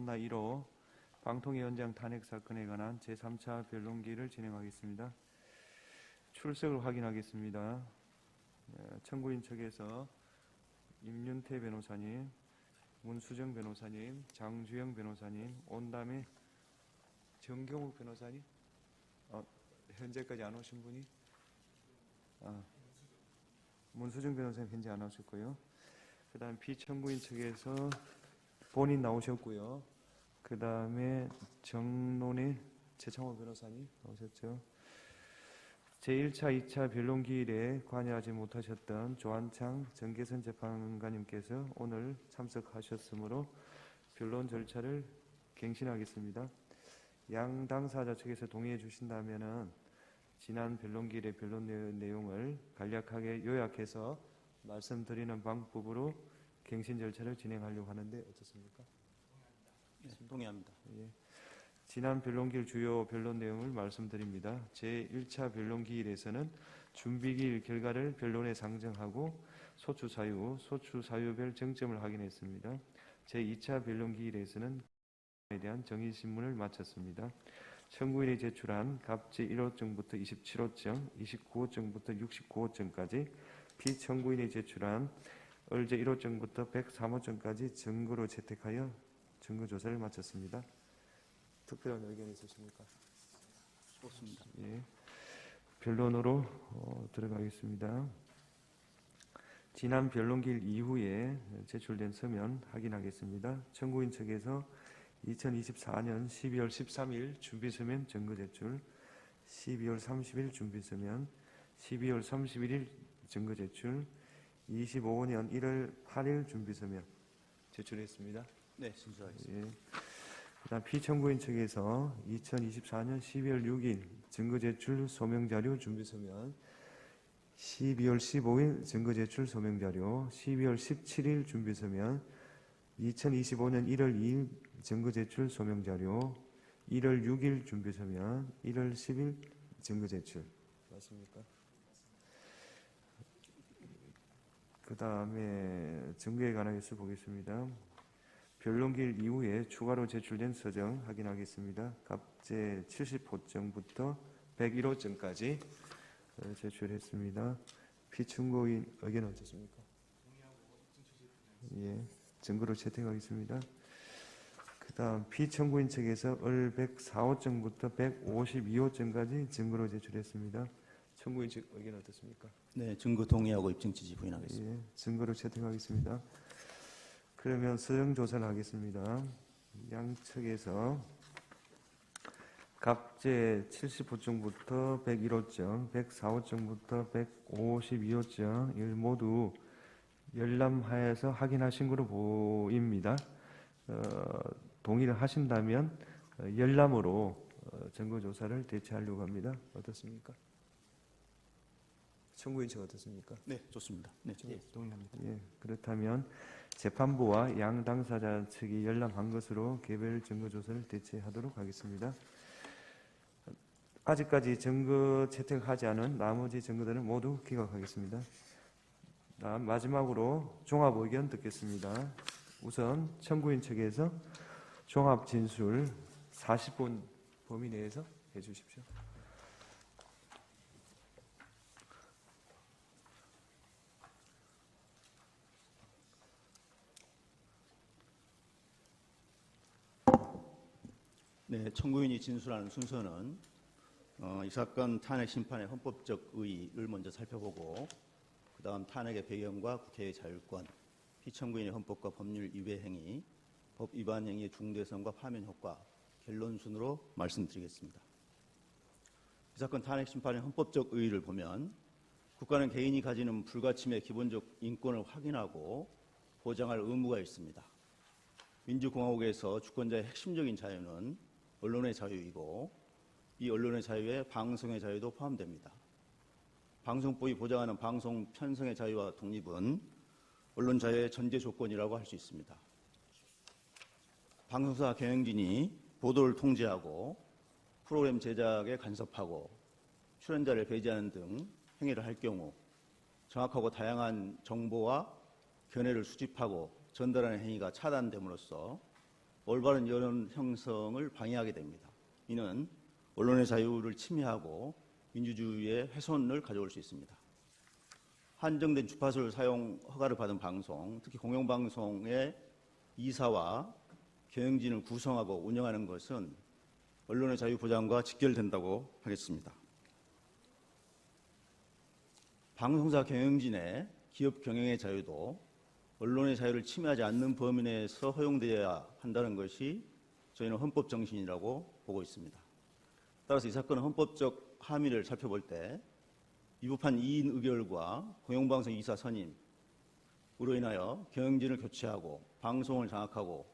콘나 1호 방통위원장 탄핵 사건에 관한 제3차 변론기를 진행하겠습니다. 출석을 확인하겠습니다. 청구인 측에서 임윤태 변호사님, 문수정 변호사님, 장주영 변호사님, 온다음에 정경욱 변호사님, 현재까지 안 오신 분이 문수정 변호사님 현재 안 오셨고요. 그 다음 피청구인 측에서 본인 나오셨고요. 그 다음에 정론의 최창호 변호사님 나오셨죠. 제1차, 2차 변론기일에 관여하지 못하셨던 조한창 정계선 재판관님께서 오늘 참석하셨으므로 변론 절차를 갱신하겠습니다. 양 당사자 측에서 동의해 주신다면은 지난 변론기일의 변론 내용을 간략하게 요약해서 말씀드리는 방법으로 갱신 절차를 진행하려고 하는데 어떻습니까? 동의합니다. 예. 지난 변론기일 주요 변론 내용을 말씀드립니다. 제1차 변론기일에서는 준비기일 결과를 변론에 상정하고 소추사유별 쟁점을 확인했습니다. 제2차 변론기일에서는 에 대한 정의신문을 마쳤습니다. 청구인이 제출한 갑질 1호증부터 27호증, 29호증부터 69호증까지 피청구인이 제출한 을제 1호증부터 103호증까지 증거로 채택하여 증거조사를 마쳤습니다. 특별한 의견 있으십니까? 없습니다. 예. 변론으로 들어가겠습니다. 지난 변론기일 이후에 제출된 서면 확인하겠습니다. 청구인 측에서 2024년 12월 13일 준비서면 증거 제출, 12월 30일 준비서면, 12월 31일 증거 제출, 25년 1월 8일 준비서면 제출했습니다. 네, 진술하겠습니다. 예. 그다음 피청구인 측에서 2024년 12월 6일 증거 제출 소명자료 준비서면, 12월 15일 증거 제출 소명자료, 12월 17일 준비서면, 2025년 1월 2일 증거 제출 소명자료, 1월 6일 준비서면, 1월 10일 증거 제출. 맞습니까? 그 다음에 증거에 관한 수 보겠습니다. 변론기일 이후에 추가로 제출된 서정 확인하겠습니다. 갑제 70호증부터 101호증까지 제출했습니다. 피청구인 의견 어떻습니까? 예, 증거로 채택하겠습니다. 그 다음 피청구인 측에서 을 104호증부터 152호증까지 증거로 제출했습니다. 청구인 측 의견 어떻습니까? 네, 증거 동의하고 입증 지지 부인하겠습니다. 예, 증거로 채택하겠습니다. 그러면 서정 조사를 하겠습니다. 양측에서 갑제 70호증부터 101호증, 104호증부터 152호증 을 모두 열람하여서 확인하신 것으로 보입니다. 동의를 하신다면 열람으로 증거 조사를 대체하려고 합니다. 어떻습니까? 청구인 측 어떻습니까? 네, 좋습니다. 네, 예, 동의합니다. 예, 그렇다면 재판부와 양 당사자 측이 열람한 것으로 개별 증거 조사를 대체하도록 하겠습니다. 아직까지 증거 채택하지 않은 나머지 증거들은 모두 기각하겠습니다. 다음 마지막으로 종합 의견 듣겠습니다. 우선 청구인 측에서 종합 진술 40분 범위 내에서 해주십시오. 네, 청구인이 진술하는 순서는 이 사건 탄핵 심판의 헌법적 의의를 먼저 살펴보고 그 다음 탄핵의 배경과 국회의 자율권, 피청구인의 헌법과 법률 위배 행위, 법 위반 행위의 중대성과 파면 효과, 결론 순으로 말씀드리겠습니다. 이 사건 탄핵 심판의 헌법적 의의를 보면 국가는 개인이 가지는 불가침의 기본적 인권을 확인하고 보장할 의무가 있습니다. 민주공화국에서 주권자의 핵심적인 자유는 언론의 자유이고 이 언론의 자유에 방송의 자유도 포함됩니다. 방송법이 보장하는 방송 편성의 자유와 독립은 언론 자유의 전제 조건이라고 할 수 있습니다. 방송사 경영진이 보도를 통제하고 프로그램 제작에 간섭하고 출연자를 배제하는 등 행위를 할 경우 정확하고 다양한 정보와 견해를 수집하고 전달하는 행위가 차단됨으로써 올바른 여론 형성을 방해하게 됩니다. 이는 언론의 자유를 침해하고 민주주의의 훼손을 가져올 수 있습니다. 한정된 주파수를 사용 허가를 받은 방송, 특히 공영방송의 이사와 경영진을 구성하고 운영하는 것은 언론의 자유 보장과 직결된다고 하겠습니다. 방송사 경영진의 기업 경영의 자유도 언론의 자유를 침해하지 않는 범위 내에서 허용되어야 한다는 것이 저희는 헌법 정신이라고 보고 있습니다. 따라서 이 사건의 헌법적 함의를 살펴볼 때 위법한 이인 의결과 공영방송 이사 선임으로 인하여 경영진을 교체하고 방송을 장악하고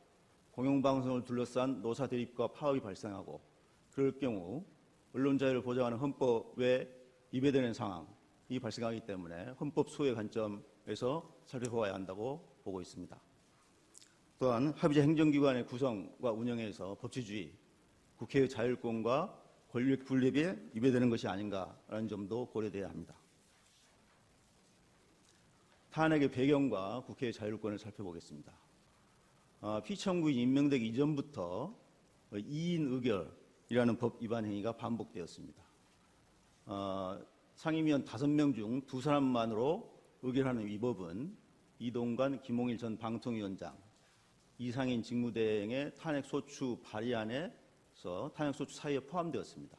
공영방송을 둘러싼 노사 대립과 파업이 발생하고 그럴 경우 언론 자유를 보장하는 헌법에 위배되는 상황이 발생하기 때문에 헌법 소의 관점에서 살펴봐야 한다고 보고 있습니다. 또한 합의제 행정기관의 구성과 운영에서 법치주의, 국회의 자율권과 권력 분립에 위배되는 것이 아닌가라는 점도 고려돼야 합니다. 탄핵의 배경과 국회의 자율권을 살펴보겠습니다. 피청구인 임명되기 이전부터 이인 의결이라는 법 위반 행위가 반복되었습니다. 상임위원 5명 중 2사람만으로 의결하는 위법은 이동관, 김홍일 전 방통위원장, 이상인 직무대행의 탄핵소추 발의안에서 탄핵소추 사이에 포함되었습니다.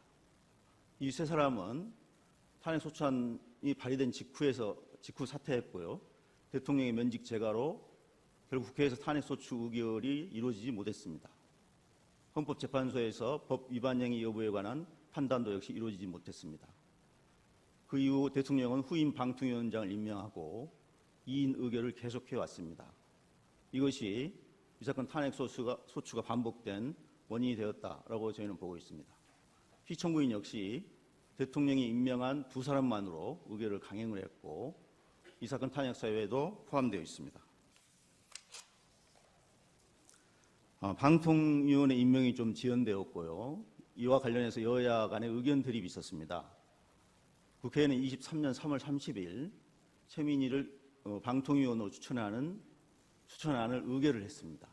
이 3사람은 탄핵소추안이 발의된 직후 사퇴했고요. 대통령의 면직 재가로 결국 국회에서 탄핵소추 의결이 이루어지지 못했습니다. 헌법재판소에서 법 위반 행위 여부에 관한 판단도 역시 이루어지지 못했습니다. 그 이후 대통령은 후임 방통위원장을 임명하고 이인 의결을 계속해 왔습니다. 이것이 이 사건 탄핵소추가 반복된 원인이 되었다라고 저희는 보고 있습니다. 피청구인 역시 대통령이 임명한 2사람만으로 의결을 강행을 했고 이 사건 탄핵 사유에도 포함되어 있습니다. 방통위원회 임명이 좀 지연되었고요. 이와 관련해서 여야 간의 의견 대립이 있었습니다. 국회는 23년 3월 30일 최민희를 방통위원으로 추천안을 의결을 했습니다.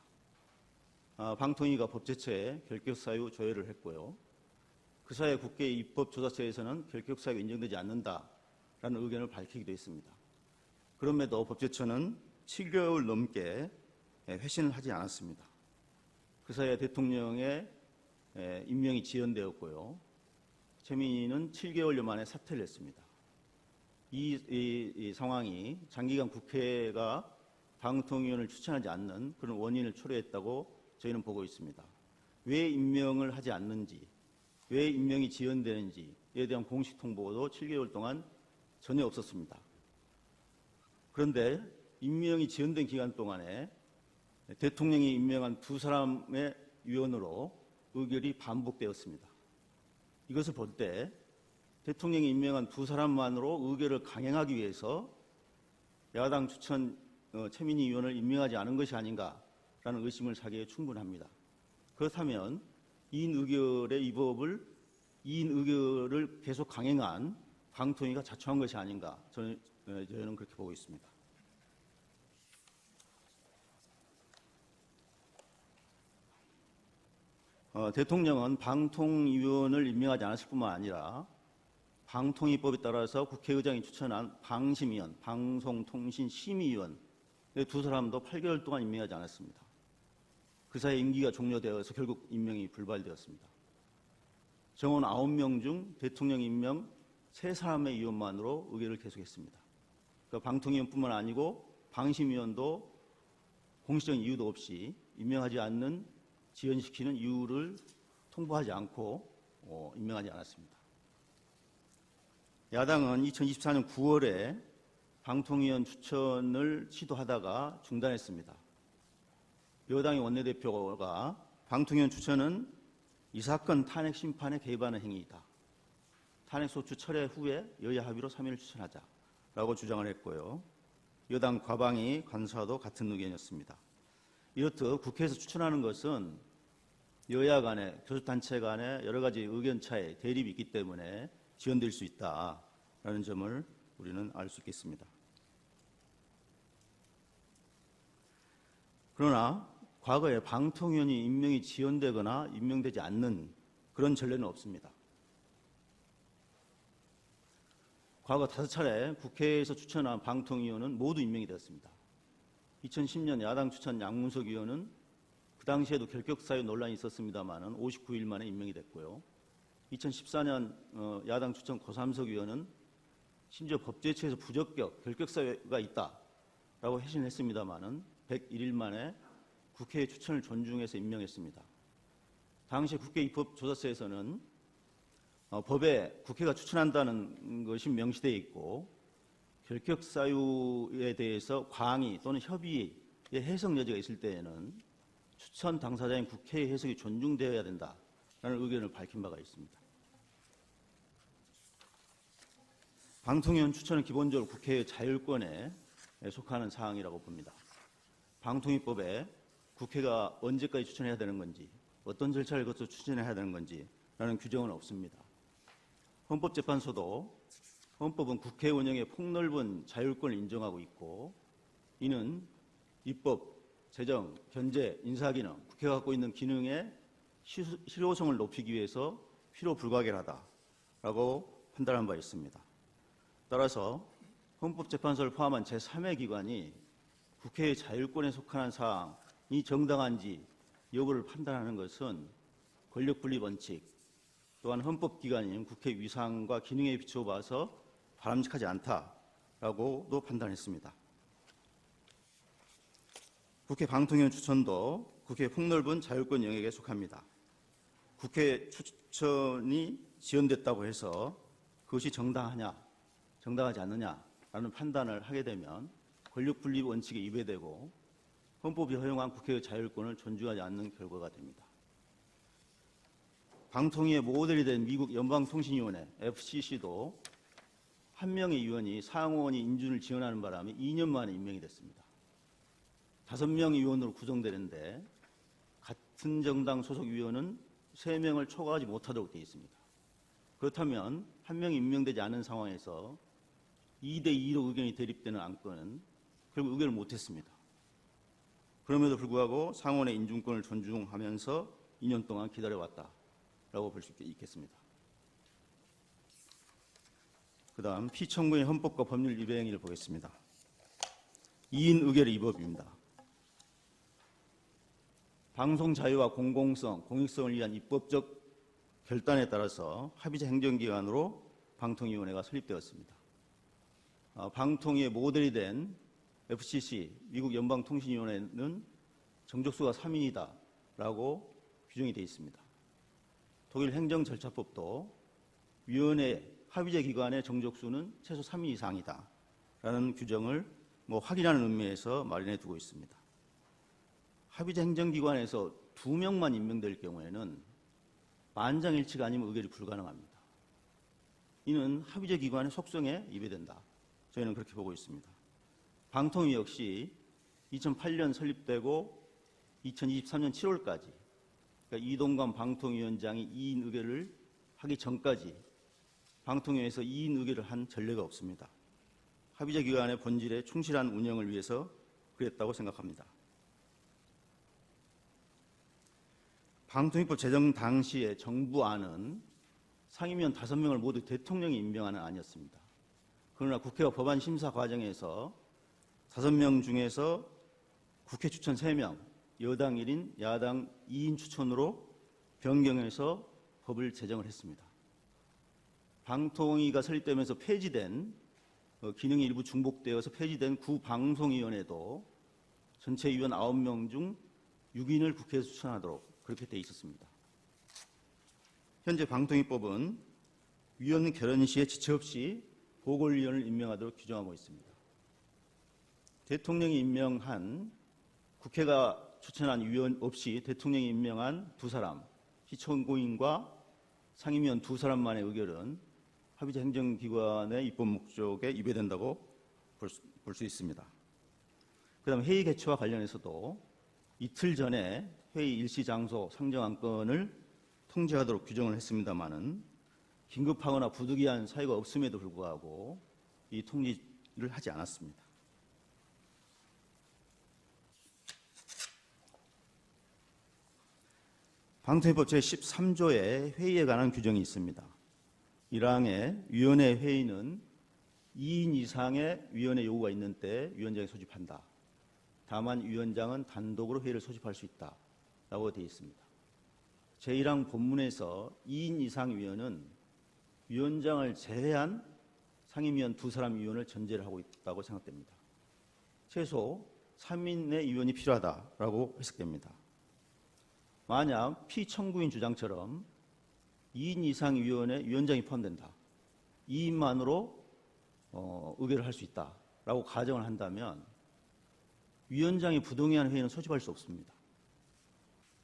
방통위가 법제처에 결격사유 조회를 했고요. 그 사이에 국회 입법조사처에서는 결격사유가 인정되지 않는다라는 의견을 밝히기도 했습니다. 그럼에도 법제처는 7개월 넘게 회신을 하지 않았습니다. 그 사이에 대통령의 임명이 지연되었고요. 최민희는 7개월여 만에 사퇴를 했습니다. 이 상황이 장기간 국회가 방통위원을 추천하지 않는 그런 원인을 초래했다고 저희는 보고 있습니다. 왜 임명을 하지 않는지, 왜 임명이 지연되는지에 대한 공식 통보도 7개월 동안 전혀 없었습니다. 그런데 임명이 지연된 기간 동안에 대통령이 임명한 2사람의 위원으로 의결이 반복되었습니다. 이것을 볼 때 대통령이 임명한 2사람만으로 의결을 강행하기 위해서 야당 추천 최민희 의원을 임명하지 않은 것이 아닌가라는 의심을 사기에 충분합니다. 그렇다면 이인 의결의 위법을 이인 의결을 계속 강행한 방통위가 자초한 것이 아닌가 저희는 그렇게 보고 있습니다. 대통령은 방통위원을 임명하지 않았을 뿐만 아니라 방통위법에 따라서 국회의장이 추천한 방심위원, 방송통신심의위원 2사람도 8개월 동안 임명하지 않았습니다. 그 사이 임기가 종료되어서 결국 임명이 불발되었습니다. 정원 9명 중 대통령 임명 3사람의 위원만으로 의결을 계속했습니다. 그러니까 방통위원뿐만 아니고 방심위원도 공식적인 이유도 없이 임명하지 않는 지연시키는 이유를 통보하지 않고 임명하지 않았습니다. 야당은 2024년 9월에 방통위원 추천을 시도하다가 중단했습니다. 여당의 원내대표가 방통위원 추천은 이 사건 탄핵 심판에 개입하는 행위이다. 탄핵소추 철회 후에 여야 합의로 3인을 추천하자라고 주장을 했고요. 여당 과방위 간사도 같은 의견이었습니다. 이렇듯 국회에서 추천하는 것은 여야 간의 교섭단체 간의 여러 가지 의견 차이, 대립이 있기 때문에 지연될 수 있다라는 점을 우리는 알 수 있겠습니다. 그러나 과거에 방통위원이 임명이 지연되거나 임명되지 않는 그런 전례는 없습니다. 과거 5차례 국회에서 추천한 방통위원은 모두 임명이 되었습니다. 2010년 야당 추천 양문석 의원은 그 당시에도 결격 사유 논란이 있었습니다마는 59일 만에 임명이 됐고요. 2014년 야당 추천 고삼석 의원은 심지어 법제처에서 부적격, 결격 사유가 있다라고 회신했습니다마는 101일 만에 국회의 추천을 존중해서 임명했습니다. 당시 국회 입법조사서에서는 법에 국회가 추천한다는 것이 명시되어 있고 결격 사유에 대해서 광의 또는 협의의 해석 여지가 있을 때에는 추천 당사자인 국회의 해석이 존중되어야 된다라는 의견을 밝힌 바가 있습니다. 방통위원 추천은 기본적으로 국회의 자율권에 속하는 사항이라고 봅니다. 방통위법에 국회가 언제까지 추천해야 되는 건지, 어떤 절차를 거쳐 추천해야 되는 건지라는 규정은 없습니다. 헌법재판소도 헌법은 국회 운영의 폭넓은 자율권을 인정하고 있고 이는 입법, 재정, 견제, 인사기능, 국회가 갖고 있는 기능의 실효성을 높이기 위해서 필요 불가결하다라고 판단한 바 있습니다. 따라서 헌법재판소를 포함한 제3의 기관이 국회의 자율권에 속하는 사항이 정당한지 여부를 판단하는 것은 권력분립 원칙, 또한 헌법기관인 국회 위상과 기능에 비추어 봐서 바람직하지 않다라고도 판단했습니다. 국회 방통위원 추천도 국회의 폭넓은 자율권 영역에 속합니다. 국회 추천이 지연됐다고 해서 그것이 정당하냐, 정당하지 않느냐라는 판단을 하게 되면 권력분립 원칙에 위배되고 헌법이 허용한 국회의 자율권을 존중하지 않는 결과가 됩니다. 방통위의 모델이 된 미국 연방통신위원회 FCC도 한 명의 위원이 상원이 인준을 지원하는 바람에 2년 만에 임명이 됐습니다. 5명의 위원으로 구성되는데 같은 정당 소속 위원은 3명을 초과하지 못하도록 되어 있습니다. 그렇다면 한 명이 임명되지 않은 상황에서 2대2로 의견이 대립되는 안건은 결국 의결을 못했습니다. 그럼에도 불구하고 상원의 인준권을 존중하면서 2년 동안 기다려왔다라고 볼 수 있겠습니다. 그 다음 피청구인 헌법과 법률 위배 행위를 보겠습니다. 2인 의결의 위법입니다. 방송 자유와 공공성, 공익성을 위한 입법적 결단에 따라서 합의제 행정기관으로 방통위원회가 설립되었습니다. 방통위의 모델이 된 FCC, 미국 연방통신위원회는 정족수가 3인이다라고 규정이 되어 있습니다. 독일 행정절차법도 위원회 합의제 기관의 정족수는 최소 3인 이상이다라는 규정을 확인하는 의미에서 마련해 두고 있습니다. 합의제 행정기관에서 2명만 임명될 경우에는 만장일치가 아니면 의결이 불가능합니다. 이는 합의제 기관의 속성에 위배된다. 저희는 그렇게 보고 있습니다. 방통위 역시 2008년 설립되고 2023년 7월까지 그러니까 이동관 방통위원장이 2인 의결을 하기 전까지 방통위에서 2인 의결을 한 전례가 없습니다. 합의제 기관의 본질에 충실한 운영을 위해서 그랬다고 생각합니다. 방통위법 제정 당시에 정부안은 상임위원 5명을 모두 대통령이 임명하는 안이었습니다. 그러나 국회와 법안 심사 과정에서 5명 중에서 국회 추천 3명, 여당 1인, 야당 2인 추천으로 변경해서 법을 제정을 했습니다. 방통위가 설립되면서 폐지된 기능이 일부 중복되어서 폐지된 구방송위원회도 전체 위원 9명 중 6인을 국회에서 추천하도록 그렇게 돼 있었습니다. 현재 방통위법은 위원 결연 시에 지체 없이 보궐위원을 임명하도록 규정하고 있습니다. 대통령이 임명한 국회가 추천한 위원 없이 대통령이 임명한 2사람, 피청구인과 상임위원 2사람만의 의결은 합의제 행정기관의 입법 목적에 위배된다고 볼 수 있습니다. 그 다음 회의 개최와 관련해서도 이틀 전에 회의 일시 장소 상정 안건을 통지하도록 규정을 했습니다마는 긴급하거나 부득이한 사유가 없음에도 불구하고 이 통지를 하지 않았습니다. 방통위법 제13조에 회의에 관한 규정이 있습니다. 1항에 위원회 회의는 2인 이상의 위원회 요구가 있는 때 위원장이 소집한다. 다만 위원장은 단독으로 회의를 소집할 수 있다라고 되어 있습니다. 제1항 본문에서 2인 이상 위원은 위원장을 제외한 상임위원 2사람 위원을 전제를 하고 있다고 생각됩니다. 최소 3인의 위원이 필요하다라고 해석됩니다. 만약 피청구인 주장처럼 2인 이상 위원회 위원장이 포함된다. 2인만으로 의결을 할 수 있다라고 가정을 한다면 위원장이 부동의한 회의는 소집할 수 없습니다.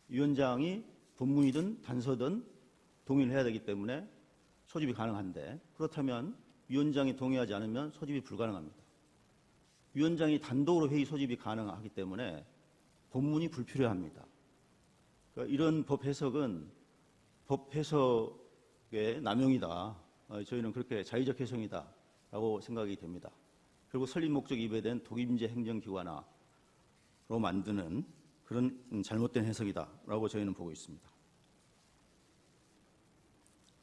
위원장이 본문이든 단서든 동의를 해야 되기 때문에 소집이 가능한데, 그렇다면 위원장이 동의하지 않으면 소집이 불가능합니다. 위원장이 단독으로 회의 소집이 가능하기 때문에 본문이 불필요합니다. 그러니까 이런 법 해석은 법 해석의 남용이다. 저희는 그렇게 자의적 해석이다라고 생각이 됩니다. 그리고 설립 목적 위배된 독임제 행정기관화로 만드는 그런 잘못된 해석이다라고 저희는 보고 있습니다.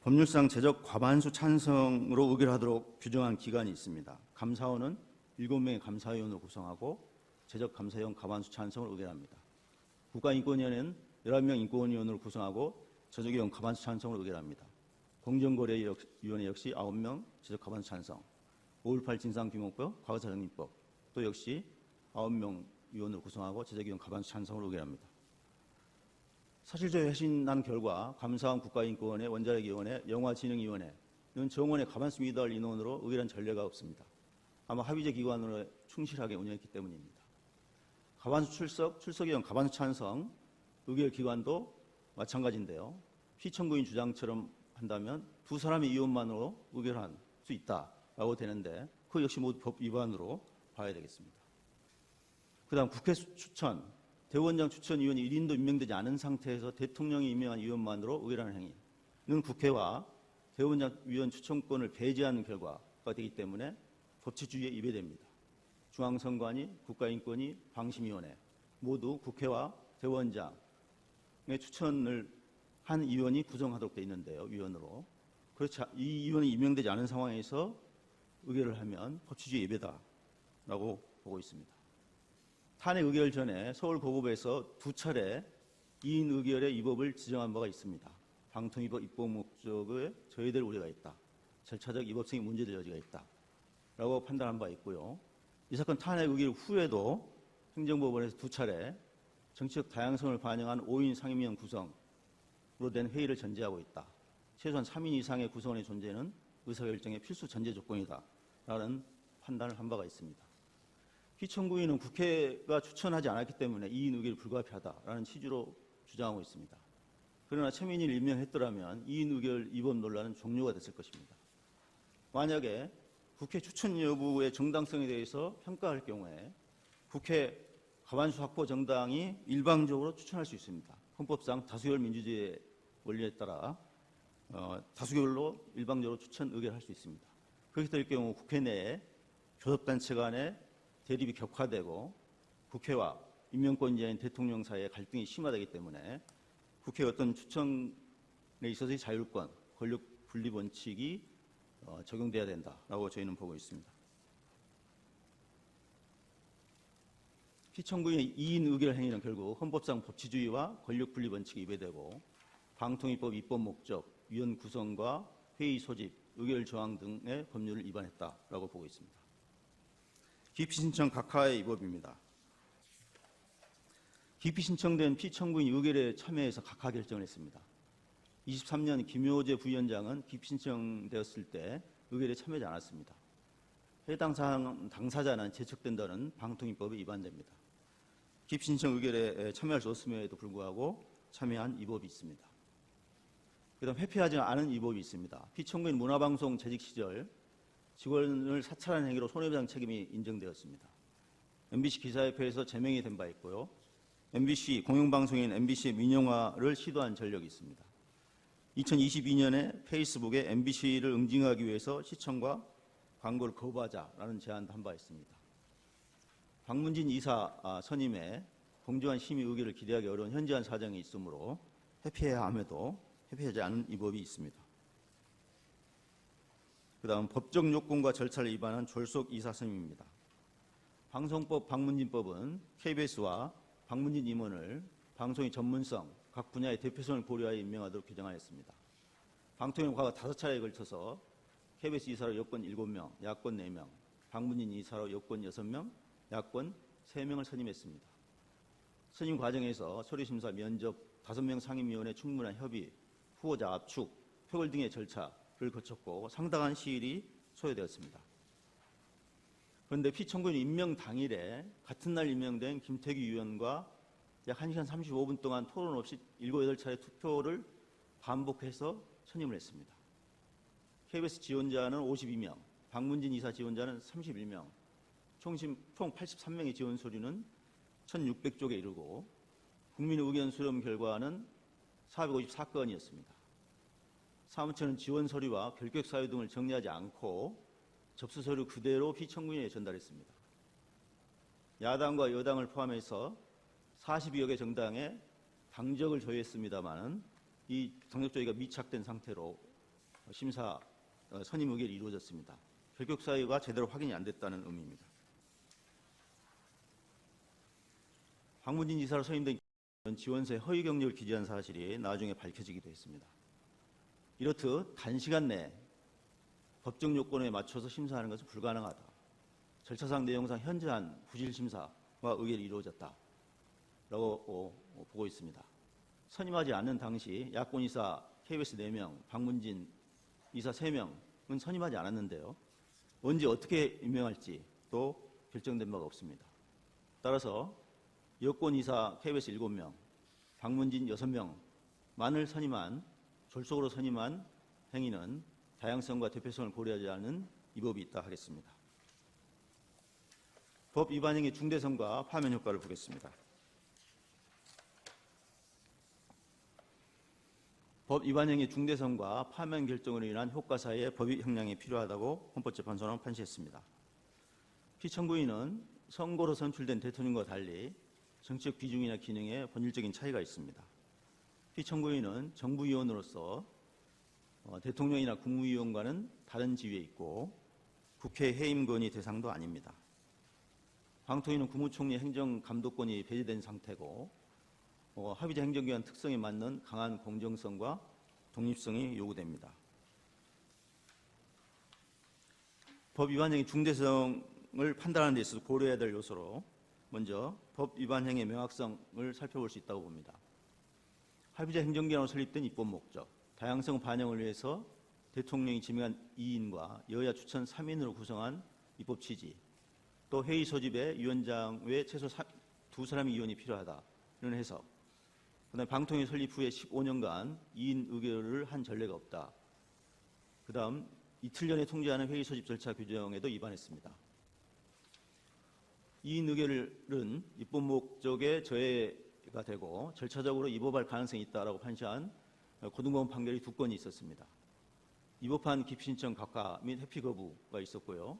법률상 제적 과반수 찬성으로 의결하도록 규정한 기관이 있습니다. 감사원은 7명의 감사위원을 구성하고 제적 감사위원 과반수 찬성을 의결합니다. 국가인권위원회는 11명 인권위원을 구성하고 제적위원 과반수 찬성을 의결합니다. 공정거래위원회 역시 9명 제적 과반수 찬성, 5.18 진상규명법, 과거사정리법 또 역시 9명 위원을 구성하고 제적위원 과반수 찬성을 의결합니다. 사실조회 회신한 결과 감사원 국가인권위원회, 원자력위원회, 영화진흥위원회 이런 정원의 과반수 미달 인원으로 의결한 전례가 없습니다. 아마 합의제 기관으로 충실하게 운영했기 때문입니다. 과반수 출석위원 과반수 찬성, 의결 기관도 마찬가지인데요. 피청구인 주장처럼 한다면 2사람의 위원만으로 의결할 수 있다라고 되는데 그 역시 모두 법 위반으로 봐야 되겠습니다. 그 다음 국회 추천, 대법원장 추천위원이 1인도 임명되지 않은 상태에서 대통령이 임명한 위원만으로 의결하는 행위는 국회와 대법원장 위원 추천권을 배제하는 결과가 되기 때문에 법치주의에 위배됩니다. 중앙선관위, 국가인권위, 방심위원회 모두 국회와 대법원장의 추천을 한 위원이 구성하도록 되어 있는데요. 위원으로. 그렇지, 이 위원이 임명되지 않은 상황에서 의결을 하면 법치주의 위배다라고 보고 있습니다. 탄핵 의결 전에 서울고법에서 2차례 2인 의결의 위법을 지정한 바가 있습니다. 방통위법 입법 목적에 저해될 우려가 있다. 절차적 위법성이 문제될 여지가 있다. 라고 판단한 바 있고요. 이 사건 탄핵 의결 후에도 행정법원에서 2차례 정치적 다양성을 반영한 5인 상임위원 구성으로 된 회의를 전제하고 있다. 최소한 3인 이상의 구성원의 존재는 의사결정의 필수 전제 조건이다. 라는 판단을 한 바가 있습니다. 피청구인은 국회가 추천하지 않았기 때문에 2인 의결이 불가피하다라는 취지로 주장하고 있습니다. 그러나 최민희를 임명했더라면 2인 의결 위법 논란은 종료가 됐을 것입니다. 만약에 국회 추천 여부의 정당성에 대해서 평가할 경우에 국회 과반수 확보 정당이 일방적으로 추천할 수 있습니다. 헌법상 다수결 민주주의의 원리에 따라 다수결로 일방적으로 추천 의결할 수 있습니다. 그렇게 될 경우 국회 내에 교섭단체 간에 대립이 격화되고 국회와 임명권자인 대통령 사이의 갈등이 심화되기 때문에 국회의 어떤 추천에 있어서의 자율권, 권력 분리 원칙이 적용돼야 된다라고 저희는 보고 있습니다. 피청구인의 2인 의결 행위는 결국 헌법상 법치주의와 권력 분리 원칙이 위배되고 방통위법 입법 목적, 위원 구성과 회의 소집, 의결 조항 등의 법률을 위반했다라고 보고 있습니다. 기피 신청 각하의 위법입니다. 기피 신청된 피청구인 의결에 참여해서 각하 결정을 했습니다. 23년 김효재 부위원장은 기피 신청되었을 때 의결에 참여하지 않았습니다. 해당 사항 당사자는 제척된다는 방통위법에 위반됩니다. 기피 신청 의결에 참여할 수 없음에도 불구하고 참여한 위법이 있습니다. 그다음 회피하지 않은 위법이 있습니다. 피청구인 문화방송 재직 시절 직원을 사찰한 행위로 손해배상 책임이 인정되었습니다. MBC 기사협회에서 제명이 된 바 있고요. MBC 공영방송인 MBC의 민영화를 시도한 전력이 있습니다. 2022년에 페이스북에 MBC를 응징하기 위해서 시청과 광고를 거부하자라는 제안도 한 바 있습니다. 박문진 이사 선임에 공정한 심의 의결을 기대하기 어려운 현저한 사정이 있으므로 회피해야 함에도 회피하지 않은 위법이 있습니다. 그 다음 법적 요건과 절차를 위반한 졸속 이사 선임입니다. 방송법 방문진법은 KBS와 방문진 임원을 방송의 전문성, 각 분야의 대표성을 고려하여 임명하도록 규정하였습니다. 방통위는 과거 5차례에 걸쳐서 KBS 이사로 여권 7명, 야권 4명, 방문진 이사로 여권 6명, 야권 3명을 선임했습니다. 선임 과정에서 서류심사, 면접, 5명 상임위원회 충분한 협의, 후보자 압축, 표결 등의 절차를 거쳤고 상당한 시일이 소요되었습니다. 그런데 피청구인 임명 당일에 같은 날 임명된 김태규 의원과 약 1시간 35분 동안 토론 없이 7, 8차례 투표를 반복해서 선임을 했습니다. KBS 지원자는 52명, 방문진 이사 지원자는 31명, 총 83명의 지원 서류는 1,600쪽에 이르고 국민 의견 수렴 결과는 454건이었습니다. 사무처는 지원 서류와 결격 사유 등을 정리하지 않고 접수 서류 그대로 피청구인에 전달했습니다. 야당과 여당을 포함해서 42여 개 정당에 당적을 조회했습니다마는 이 당적 조회가 미착된 상태로 심사 선임 의결이 이루어졌습니다. 결격 사유가 제대로 확인이 안 됐다는 의미입니다. 방문진 이사로 선임된 지원서에 허위 경력을 기재한 사실이 나중에 밝혀지기도 했습니다. 이렇듯 단시간 내에 법적 요건에 맞춰서 심사하는 것은 불가능하다. 절차상 내용상 현저한 부실심사와 의결이 이루어졌다라고 보고 있습니다. 선임하지 않는 당시 야권 이사 KBS 4명, 방문진 이사 3명은 선임하지 않았는데요. 언제 어떻게 임명할지 또 결정된 바가 없습니다. 따라서 여권 이사 KBS 7명, 방문진 6명만을 선임한 졸속으로 선임한 행위는 다양성과 대표성을 고려하지 않은 위법이 있다 하겠습니다. 법 위반 행위 중대성과 파면 효과를 보겠습니다. 법 위반 행위 중대성과 파면 결정으로 인한 효과 사이에 법의 형량이 필요하다고 헌법재판소는 판시했습니다. 피청구인은 선거로 선출된 대통령과 달리 정치적 비중이나 기능에 본질적인 차이가 있습니다. 피청구인은 정부위원으로서 대통령이나 국무위원과는 다른 지위에 있고 국회 해임 건의 대상도 아닙니다. 방통위는 국무총리 행정감독권이 배제된 상태고 합의제 행정기관 특성에 맞는 강한 공정성과 독립성이 요구됩니다. 법 위반 행위 중대성을 판단하는 데 있어서 고려해야 될 요소로 먼저 법 위반 행위의 명확성을 살펴볼 수 있다고 봅니다. 합의제 행정기관으로 설립된 입법 목적, 다양성 반영을 위해서 대통령이 지명한 2인과 여야 추천 3인으로 구성한 입법 취지, 또 회의 소집에 위원장 외 최소 2사람의 위원이 필요하다는 해석, 그다음에 방통위 설립 후에 15년간 2인 의결을 한 전례가 없다. 그다음 이틀 전에 통지하는 회의 소집 절차 규정에도 위반했습니다. 2인 의결은 입법 목적에 저해가 되고 절차적으로 위법할 가능성이 있다라고 판시한 고등법원 판결이 2건이 있었습니다. 위법한 기피 신청 각하 및 회피 거부가 있었고요.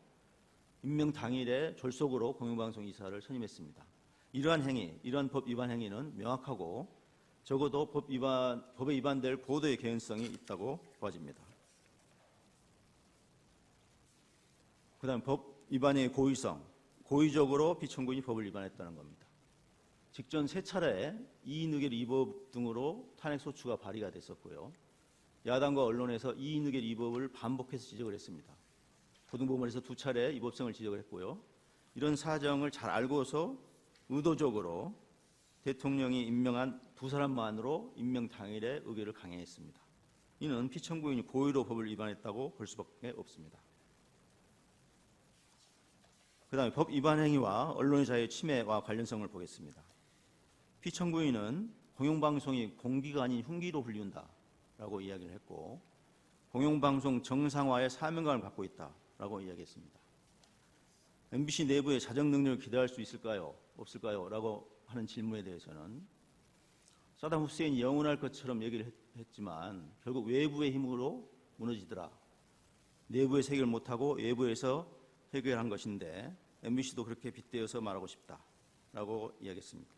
임명 당일에 졸속으로 공영방송 이사를 선임했습니다. 이러한 행위, 이러한 법 위반 행위는 명확하고 적어도 법에 위반될 고도의 개연성이 있다고 보아집니다. 그다음 법 위반의 고의성, 고의적으로 피청구인이 법을 위반했다는 겁니다. 직전 3차례 2인 의결 위법 등으로 탄핵 소추가 발의가 됐었고요. 야당과 언론에서 2인 의결 위법을 반복해서 지적을 했습니다. 고등법원에서 2차례 위법성을 지적을 했고요. 이런 사정을 잘 알고서 의도적으로 대통령이 임명한 2사람만으로 임명 당일에 의결을 강행했습니다. 이는 피청구인이 고의로 법을 위반했다고 볼 수밖에 없습니다. 그다음에 법 위반 행위와 언론의 자유 침해와 관련성을 보겠습니다. 피청구인은 공영방송이 공기가 아닌 흉기로 불리운다라고 이야기를 했고 공영방송 정상화의 사명감을 갖고 있다라고 이야기했습니다. MBC 내부의 자정 능력을 기대할 수 있을까요? 없을까요? 라고 하는 질문에 대해서는 사담 후세인이 영원할 것처럼 얘기를 했지만 결국 외부의 힘으로 무너지더라. 내부에서 해결 못하고 외부에서 해결한 것인데 MBC도 그렇게 빗대어서 말하고 싶다라고 이야기했습니다.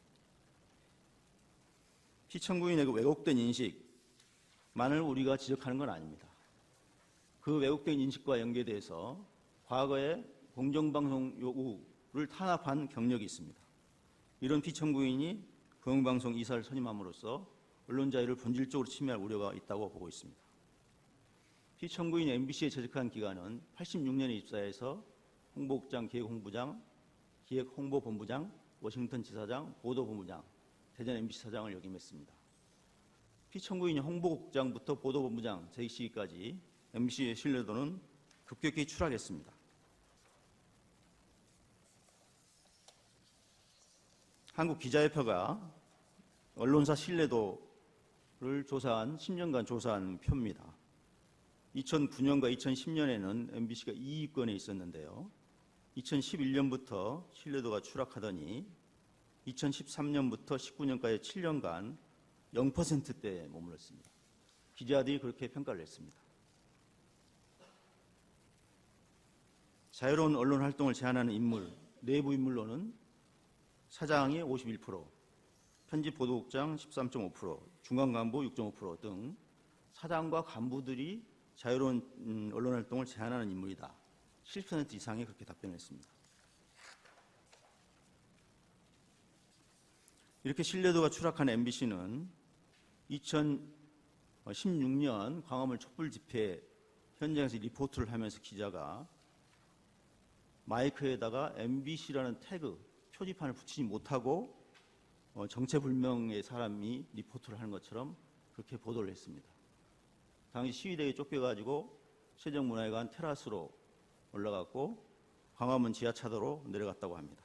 피청구인의 그 왜곡된 인식만을 우리가 지적하는 건 아닙니다. 그 왜곡된 인식과 연계돼서 과거에 공정방송 요구를 탄압한 경력이 있습니다. 이런 피청구인이 공영방송 이사를 선임함으로써 언론 자유를 본질적으로 침해할 우려가 있다고 보고 있습니다. 피청구인이 MBC에 재직한 기간은 86년에 입사해서 홍보국장, 기획홍보본부장, 워싱턴 지사장, 보도본부장, 대전 MBC 사장을 역임했습니다. 피청구인이 홍보국장부터 보도본부장 재직 시기까지 MBC의 신뢰도는 급격히 추락했습니다. 한국기자협회가 언론사 신뢰도를 조사한 10년간 조사한 표입니다. 2009년과 2010년에는 MBC가 2위권에 있었는데요. 2011년부터 신뢰도가 추락하더니 2013년부터 19년까지 7년간 0%대에 머물렀습니다. 기자들이 그렇게 평가를 했습니다. 자유로운 언론 활동을 제한하는 인물, 내부 인물로는 사장이 51%, 편집보도국장 13.5%, 중간간부 6.5% 등 사장과 간부들이 자유로운 언론 활동을 제한하는 인물이다. 7% 이상이 그렇게 답변했습니다. 이렇게 신뢰도가 추락한 MBC는 2016년 광화문 촛불 집회 현장에서 리포트를 하면서 기자가 마이크에다가 MBC라는 태그, 표지판을 붙이지 못하고 정체불명의 사람이 리포트를 하는 것처럼 그렇게 보도를 했습니다. 당시 시위대에 쫓겨가지고 세종문화회관 테라스로 올라갔고 광화문 지하차도로 내려갔다고 합니다.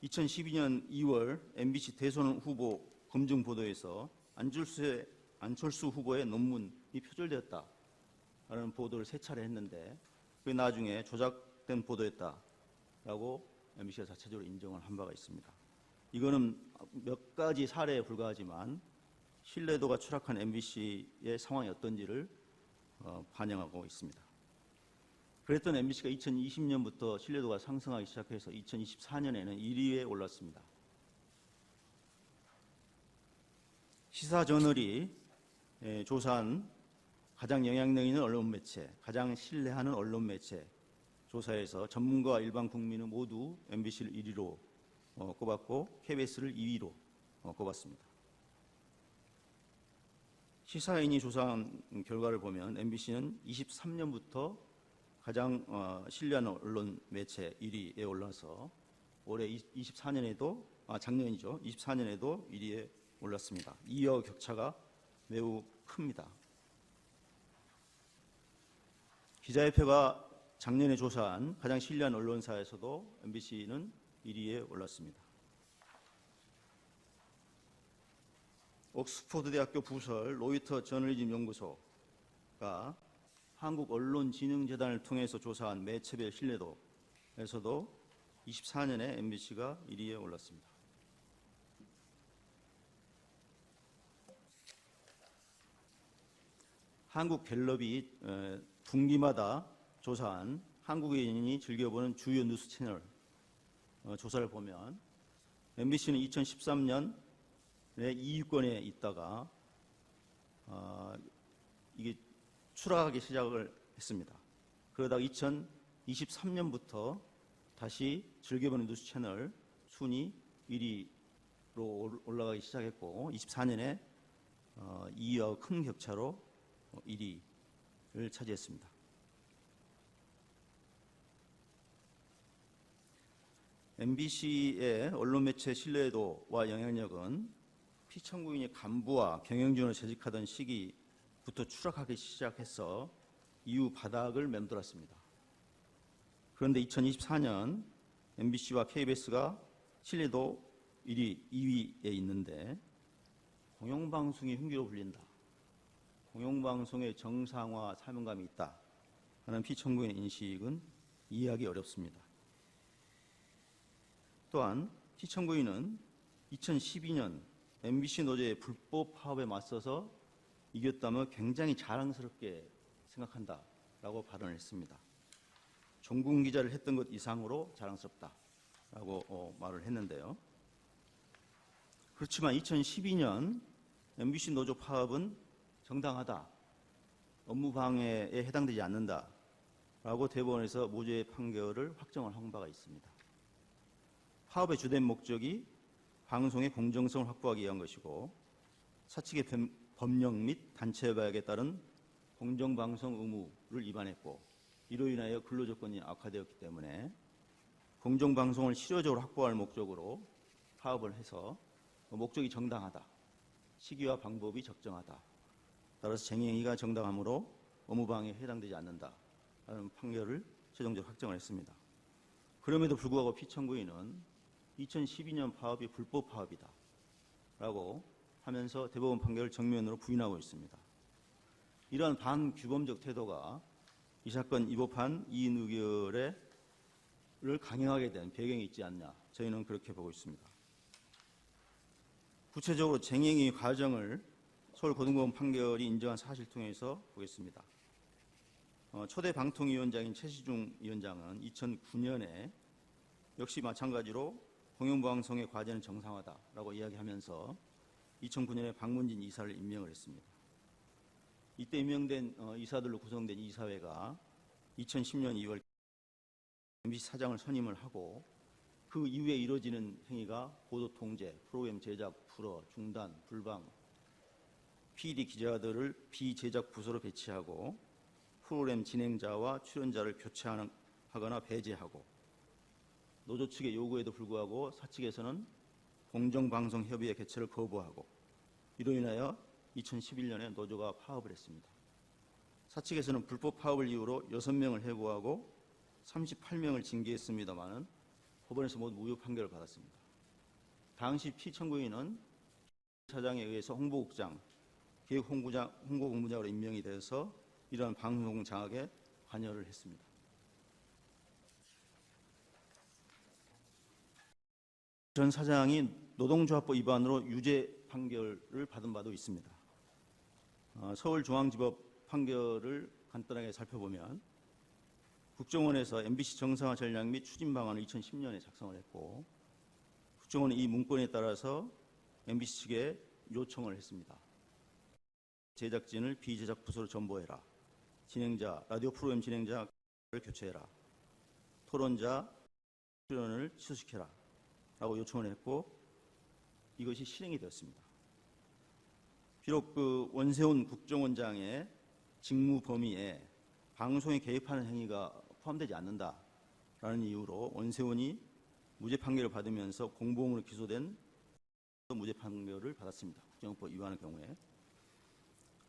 2012년 2월 MBC 대선 후보 검증 보도에서 안철수 후보의 논문이 표절되었다라는 보도를 세 차례 했는데 그게 나중에 조작된 보도였다라고 MBC가 자체적으로 인정을 한 바가 있습니다. 이거는 몇 가지 사례에 불과하지만 신뢰도가 추락한 MBC의 상황이 어떤지를 반영하고 있습니다. 그랬던 MBC가 2020년부터 신뢰도가 상승하기 시작해서 2024년에는 1위에 올랐습니다. 시사저널이 조사한 가장 영향력 있는 언론 매체, 가장 신뢰하는 언론 매체 조사에서 전문가와 일반 국민은 모두 MBC를 1위로 꼽았고 KBS를 2위로 꼽았습니다. 시사인이 조사한 결과를 보면 MBC는 23년부터 가장 신뢰하는 언론 매체 1위에 올라서 올해 24년에도 작년이죠. 24년에도 1위에 올랐습니다. 이어 격차가 매우 큽니다. 기자협회가 작년에 조사한 가장 신뢰한 언론사에서도 MBC는 1위에 올랐습니다. 옥스퍼드대학교 부설 로이터 저널리즘 연구소가 한국언론진흥재단을 통해서 조사한 매체별 신뢰도에서도 24년에 MBC가 1위에 올랐습니다. 한국갤럽이 분기마다 조사한 한국인이 즐겨보는 주요 뉴스 채널 조사를 보면 MBC는 2013년에 2위권에 있다가 이게 추락하기 시작을 했습니다. 그러다가 2023년부터 다시 즐겨보는 뉴스 채널 순위 1위로 올라가기 시작했고 24년에 2위와 큰 격차로 1위를 차지했습니다. MBC의 언론 매체 신뢰도와 영향력은 피청구인이 간부와 경영진으로 재직하던 시기부터 추락하기 시작해서 이후 바닥을 맴돌았습니다. 그런데 2024년 MBC와 KBS가 신뢰도 1위, 2위에 있는데 공영방송이 흉기로 불린다. 공영방송의 정상화 사명감이 있다 하는 피청구인의 인식은 이해하기 어렵습니다. 또한 피청구인은 2012년 MBC 노조의 불법 파업에 맞서서 이겼다며 굉장히 자랑스럽게 생각한다라고 발언을 했습니다. 종군 기자를 했던 것 이상으로 자랑스럽다라고 말을 했는데요. 그렇지만 2012년 MBC 노조 파업은 정당하다, 업무 방해에 해당되지 않는다라고 대법원에서 무죄 판결을 확정을 한 바가 있습니다. 파업의 주된 목적이 방송의 공정성을 확보하기 위한 것이고 사측의 법령 및 단체 협약에 따른 공정방송 의무를 위반했고 이로 인하여 근로조건이 악화되었기 때문에 공정방송을 실효적으로 확보할 목적으로 파업을 해서 목적이 정당하다, 시기와 방법이 적정하다, 따라서 쟁행위가 정당하므로 업무방해에 해당되지 않는다라는 판결을 최종적으로 확정을 했습니다. 그럼에도 불구하고 피청구인은 2012년 파업이 불법 파업이다 라고 하면서 대법원 판결을 정면으로 부인하고 있습니다. 이러한 반규범적 태도가 이 사건 입법한 이인 의결을 강행하게 된 배경이 있지 않냐, 저희는 그렇게 보고 있습니다. 구체적으로 쟁행위 과정을 서울고등법원 판결이 인정한 사실 통해서 보겠습니다. 초대 방통위원장인 최시중 위원장은 2009년에 역시 마찬가지로 공영방송의 과제는 정상화다라고 이야기하면서 2009년에 박문진 이사를 임명을 했습니다. 이때 임명된 이사들로 구성된 이사회가 2010년 2월 MBC 사장을 선임을 하고 그 이후에 이루어지는 행위가 보도 통제, 프로그램 제작, 불허, 중단, 불방, PD 기자들을 비제작 부서로 배치하고 프로그램 진행자와 출연자를 교체하거나 배제하고 노조 측의 요구에도 불구하고 사측에서는 공정방송협의회 개최를 거부하고 이로 인하여 2011년에 노조가 파업을 했습니다. 사측에서는 불법 파업을 이유로 6명을 해고하고 38명을 징계했습니다마는 법원에서 모두 무효 판결을 받았습니다. 당시 피청구인은 차장에 의해서 홍보국장, 홍보본부장으로 임명이 돼서 이러한 방송 장악에 관여를 했습니다. 전 사장이 노동조합법 위반으로 유죄 판결을 받은 바도 있습니다. 서울중앙지법 판결을 간단하게 살펴보면 국정원에서 MBC 정상화 전략 및 추진 방안을 2010년에 작성을 했고 국정원은 이 문건에 따라서 MBC 측에 요청을 했습니다. 제작진을 비제작 부서로 전보해라. 진행자, 라디오 프로그램 진행자를 교체해라. 토론자, 출연을 취소시켜라. 라고 요청을 했고 이것이 실행이 되었습니다. 비록 그 원세훈 국정원장의 직무 범위에 방송에 개입하는 행위가 포함되지 않는다라는 이유로 원세훈이 무죄 판결을 받으면서 공범으로 기소된 무죄 판결을 받았습니다. 국정원법 위반의 경우에.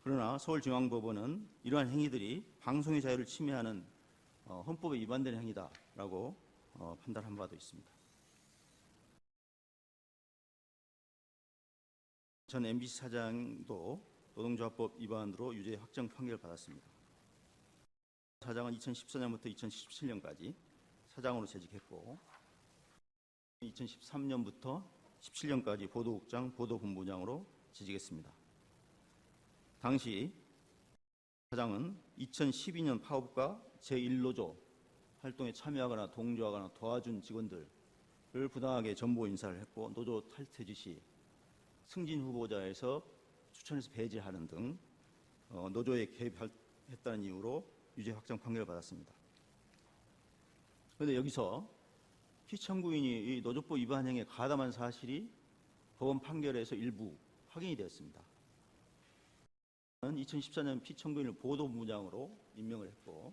그러나 서울중앙법원은 이러한 행위들이 방송의 자유를 침해하는 헌법에 위반되는 행위다라고 판단한 바도 있습니다. 전 MBC 사장도 노동조합법 위반으로 유죄 확정 판결을 받았습니다. 사장은 2014년부터 2017년까지 사장으로 재직했고 2013년부터 17년까지 보도국장, 보도본부장으로 재직했습니다. 당시 사장은 2012년 파업과 제1노조 활동에 참여하거나 동조하거나 도와준 직원들을 부당하게 전보 인사를 했고 노조 탈퇴 지시, 승진 후보자에서 추천해서 배제하는 등 노조에 개입했다는 이유로 유죄 확정 판결을 받았습니다. 그런데 여기서 피청구인이 이 노조법 위반 행위에 가담한 사실이 법원 판결에서 일부 확인이 되었습니다. 2014년 피청구인을 보도본부장으로 임명을 했고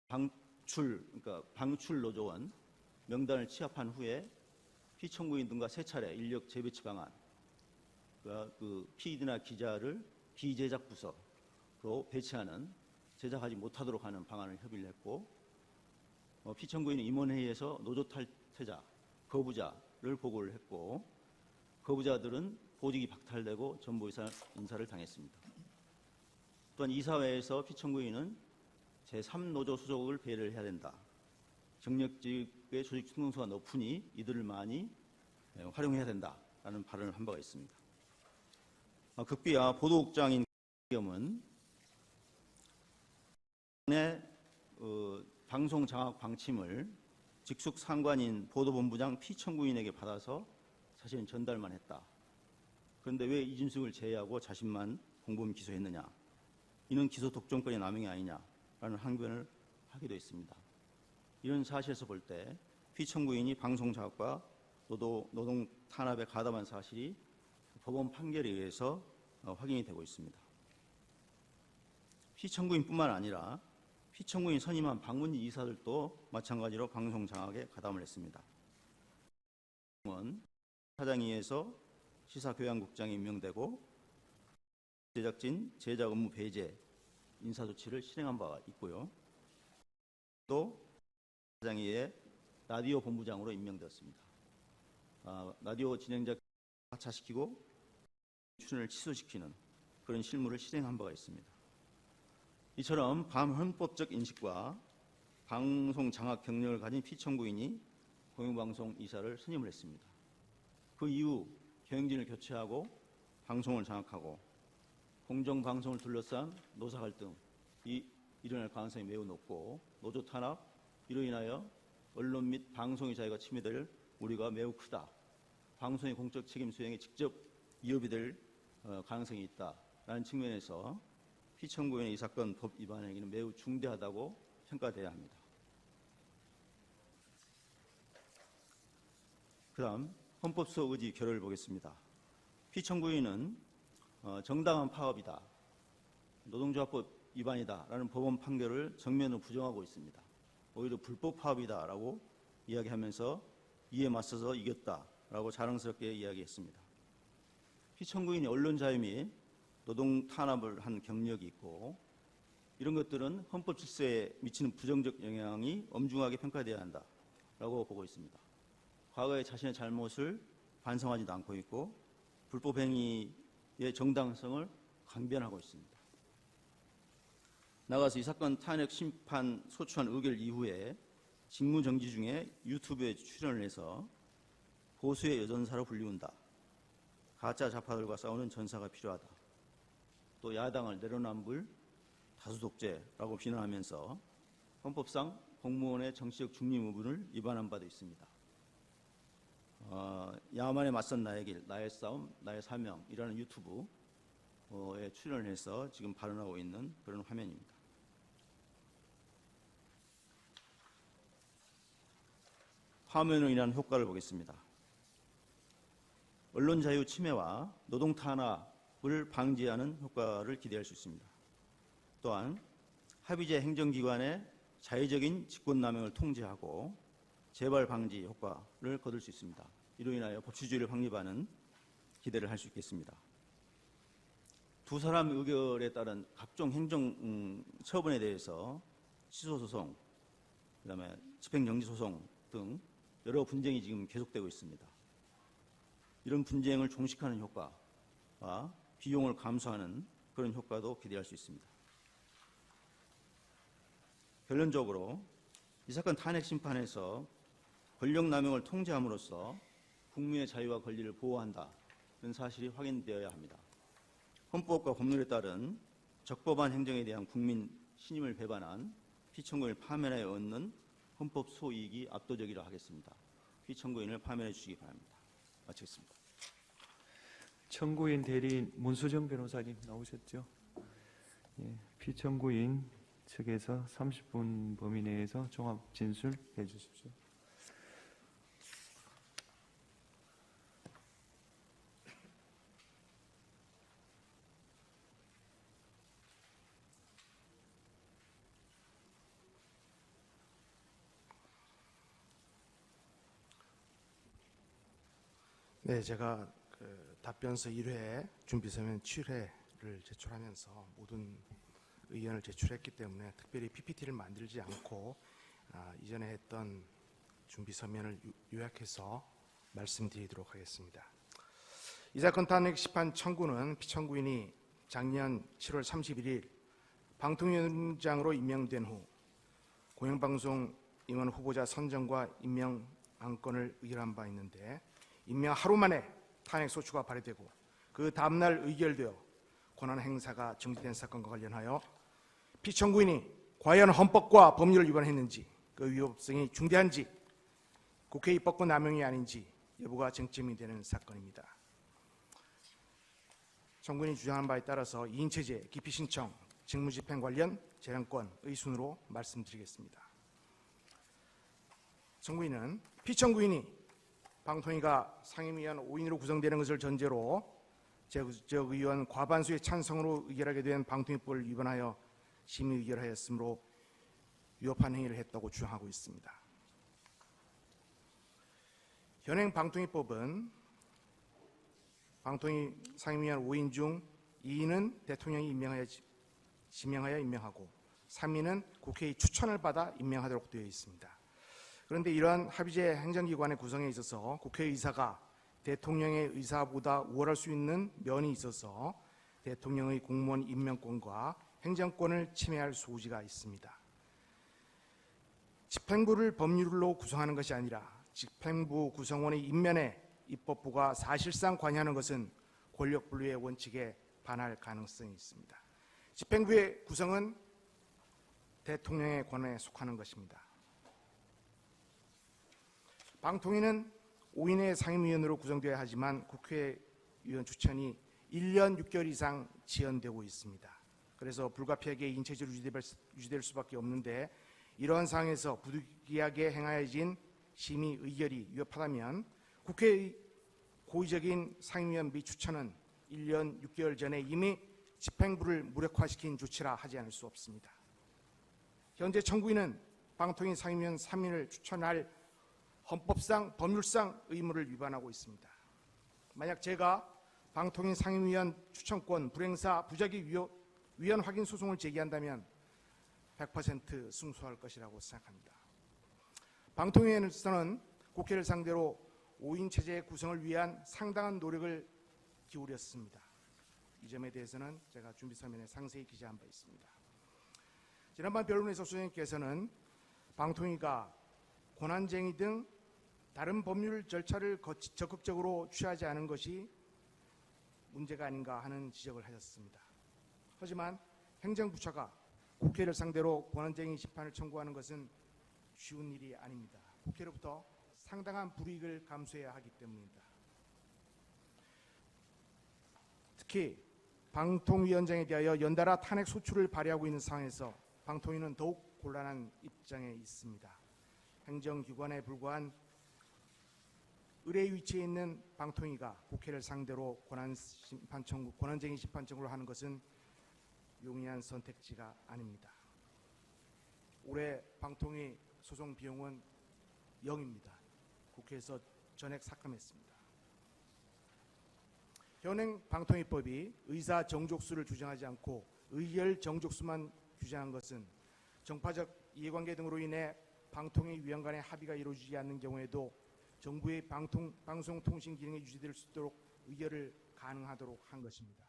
방출 노조원 명단을 취합한 후에 피청구인 등과 세 차례 인력 재배치 방안, 그 PD나 기자를 비제작 부서로 배치하는 제작하지 못하도록 하는 방안을 협의를 했고 피청구인은 임원회의에서 노조 탈퇴자, 거부자를 보고를 했고 거부자들은 보직이 박탈되고 전보 인사를 당했습니다. 또한 이사회에서 피청구인은 제3노조 수속을 배려를 해야 된다. 경력직의 조직 충성도가 높으니 이들을 많이 활용해야 된다라는 발언을 한 바가 있습니다. 극비야 보도국장인 겸은 방송 장악 방침을 직속 상관인 보도본부장 피청구인에게 받아서 자신은 전달만 했다. 그런데 왜 이준석을 제외하고 자신만 공범 기소했느냐? 이는 기소 독점권의 남용이 아니냐라는 항변을 하기도 했습니다. 이런 사실에서 볼 때 피청구인이 방송 자극과 노동 탄압에 가담한 사실이 법원 판결에 의해서 확인이 되고 있습니다. 피청구인뿐만 아니라 피청구인 선임한 방문진 이사들도 마찬가지로 방송 장악에 가담을 했습니다. 사장위에서 시사교양국장이 임명되고 제작진 제작 업무 배제 인사조치를 실행한 바가 있고요. 또 사장위에 라디오 본부장으로 임명되었습니다. 라디오 진행자 하차시키고 출연을 취소시키는 그런 실무를 실행한 바가 있습니다. 이처럼 반헌법적 인식과 방송 장악 경력을 가진 피청구인이 공영방송 이사를 선임을 했습니다. 그 이후 경영진을 교체하고 방송을 장악하고 공정방송을 둘러싼 노사 갈등이 일어날 가능성이 매우 높고 노조 탄압, 이로 인하여 언론 및 방송의 자유가 침해될 우려가 매우 크다. 방송의 공적 책임 수행에 직접 위협이 될 가능성이 있다라는 측면에서 피청구인의 이 사건 법 위반 행위는 매우 중대하다고 평가돼야 합니다. 그다음 헌법소 의지 결의를 보겠습니다. 피청구인은 정당한 파업이다, 노동조합법 위반이다라는 법원 판결을 정면으로 부정하고 있습니다. 오히려 불법 파업이다라고 이야기하면서 이에 맞서서 이겼다라고 자랑스럽게 이야기했습니다. 피청구인이 언론 자유 및 노동 탄압을 한 경력이 있고 이런 것들은 헌법 질서에 미치는 부정적 영향이 엄중하게 평가돼야 한다라고 보고 있습니다. 과거에 자신의 잘못을 반성하지도 않고 있고 불법 행위의 정당성을 강변하고 있습니다. 나가서 이 사건 탄핵 심판 소추안 의결 이후에 직무정지 중에 유튜브에 출연을 해서 보수의 여전사로 불리운다. 가짜 좌파들과 싸우는 전사가 필요하다. 또 야당을 내로남불 다수 독재라고 비난하면서 헌법상 공무원의 정치적 중립 의무를 위반한 바도 있습니다. 야만에 맞선 나의 길, 나의 싸움, 나의 사명이라는 유튜브에 출연을 해서 지금 발언하고 있는 그런 화면입니다. 화면으로 인한 효과를 보겠습니다. 언론 자유 침해와 노동 탄압을 방지하는 효과를 기대할 수 있습니다. 또한 합의제 행정기관의 자의적인 직권남용을 통제하고 재발 방지 효과를 거둘 수 있습니다. 이로 인하여 법치주의를 확립하는 기대를 할 수 있겠습니다. 두 사람 의결에 따른 각종 행정 처분에 대해서 취소소송, 그다음에 집행정지소송 등 여러 분쟁이 지금 계속되고 있습니다. 이런 분쟁을 종식하는 효과와 비용을 감소하는 그런 효과도 기대할 수 있습니다. 결론적으로 이 사건 탄핵 심판에서 권력남용을 통제함으로써 국민의 자유와 권리를 보호한다는 사실이 확인되어야 합니다. 헌법과 법률에 따른 적법한 행정에 대한 국민 신임을 배반한 피청구인을 파면하여 얻는 헌법 소이익이 압도적이라 하겠습니다. 피청구인을 파면해 주시기 바랍니다. 마치겠습니다. 청구인 대리인 문수정 변호사님 나오셨죠? 예, 피청구인 측에서 30분 범위 내에서 종합 진술해 주십시오. 네, 제가 답변서 1회, 준비서면 7회를 제출하면서 모든 의견을 제출했기 때문에 특별히 PPT를 만들지 않고 이전에 했던 준비서면을 요약해서 말씀드리도록 하겠습니다. 이 사건 탄핵 심판 청구는 피청구인이 작년 7월 31일 방통위원장으로 임명된 후 공영방송 임원 후보자 선정과 임명 안건을 의결한 바 있는데 임명 하루 만에 탄핵 소추가 발의되고 그 다음날 의결되어 권한 행사가 정지된 사건과 관련하여 피청구인이 과연 헌법과 법률을 위반했는지 그 위법성이 중대한지 국회 입법권 남용이 아닌지 여부가 쟁점이 되는 사건입니다. 청구인이 주장한 바에 따라서 2인 체제, 기피 신청, 직무집행 관련 재량권의 순으로 말씀드리겠습니다. 청구인은 피청구인이 방통위가 상임위원 5인으로 구성되는 것을 전제로 제국의원 과반수의 찬성으로 의결하게 된 방통위법을 위반하여 심의 의결하였으므로 위법한 행위를 했다고 주장하고 있습니다. 현행 방통위법은 방통위 상임위원 5인 중 2인은 대통령이 지명하여 임명하고 3인은 국회의 추천을 받아 임명하도록 되어 있습니다. 그런데 이러한 합의제 행정기관의 구성에 있어서 국회의사가 대통령의 의사보다 우월할 수 있는 면이 있어서 대통령의 공무원 임명권과 행정권을 침해할 소지가 있습니다. 집행부를 법률로 구성하는 것이 아니라 집행부 구성원의 임면에 입법부가 사실상 관여하는 것은 권력분리의 원칙에 반할 가능성이 있습니다. 집행부의 구성은 대통령의 권한에 속하는 것입니다. 방통위는 5인의 상임위원으로 구성되어야 하지만 국회의원 추천이 1년 6개월 이상 지연되고 있습니다. 그래서 불가피하게 인체제로 유지될 수밖에 없는데 이러한 상황에서 부득이하게 행하여진 심의 의결이 위협하다면 국회의 고의적인 상임위원 및 추천은 1년 6개월 전에 이미 집행부를 무력화시킨 조치라 하지 않을 수 없습니다. 현재 청구인은 방통위 상임위원 3인을 추천할 헌법상 법률상 의무를 위반하고 있습니다. 만약 제가 방통위 상임위원 추천권 불행사 부작위 위헌 확인 소송을 제기한다면 100% 승소할 것이라고 생각합니다. 방통위에서는 국회를 상대로 5인 체제 구성을 위한 상당한 노력을 기울였습니다. 이 점에 대해서는 제가 준비 서면에 상세히 기재한 바 있습니다. 지난번 변론에서 소장님께서는 방통위가 권한쟁의 등 다른 법률 절차를 적극적으로 취하지 않은 것이 문제가 아닌가 하는 지적을 하셨습니다. 하지만 행정부처가 국회를 상대로 권한쟁의 심판을 청구하는 것은 쉬운 일이 아닙니다. 국회로부터 상당한 불이익을 감수해야 하기 때문입니다. 특히 방통위원장에 대하여 연달아 탄핵 소추를 발의하고 있는 상황에서 방통위는 더욱 곤란한 입장에 있습니다. 행정기관에 불과한 의뢰 위치에 있는 방통위가 국회를 상대로 권한쟁의 심판 청구를 하는 것은 용이한 선택지가 아닙니다. 올해 방통위 소송 비용은 0입니다. 국회에서 전액 삭감했습니다. 현행 방통위법이 의사 정족수를 규정하지 않고 의결 정족수만 규정한 것은 정파적 이해관계 등으로 인해 방통위 위원 간의 합의가 이루어지지 않는 경우에도 정부의 방송통신 기능이 유지될 수 있도록 의결을 가능하도록 한 것입니다.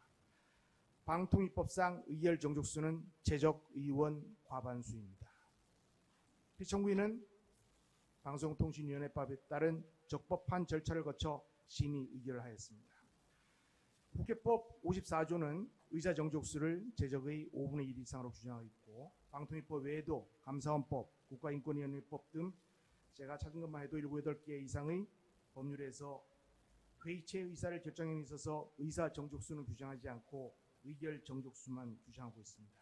방통위법상 의결 정족수는 제적의원 과반수입니다. 피청구인은 방송통신위원회법에 따른 적법한 절차를 거쳐 심의 의결을 하였습니다. 국회법 54조는 의사 정족수를 제적의 5분의 1 이상으로 규정하고 있고 방통위법 외에도 감사원법, 국가인권위원회법 등 제가 찾은 것만 해도 7, 8개 이상의 법률에서 회의체 의사를 결정에 있어서 의사 정족수는 규정하지 않고 의결 정족수만 규정하고 있습니다.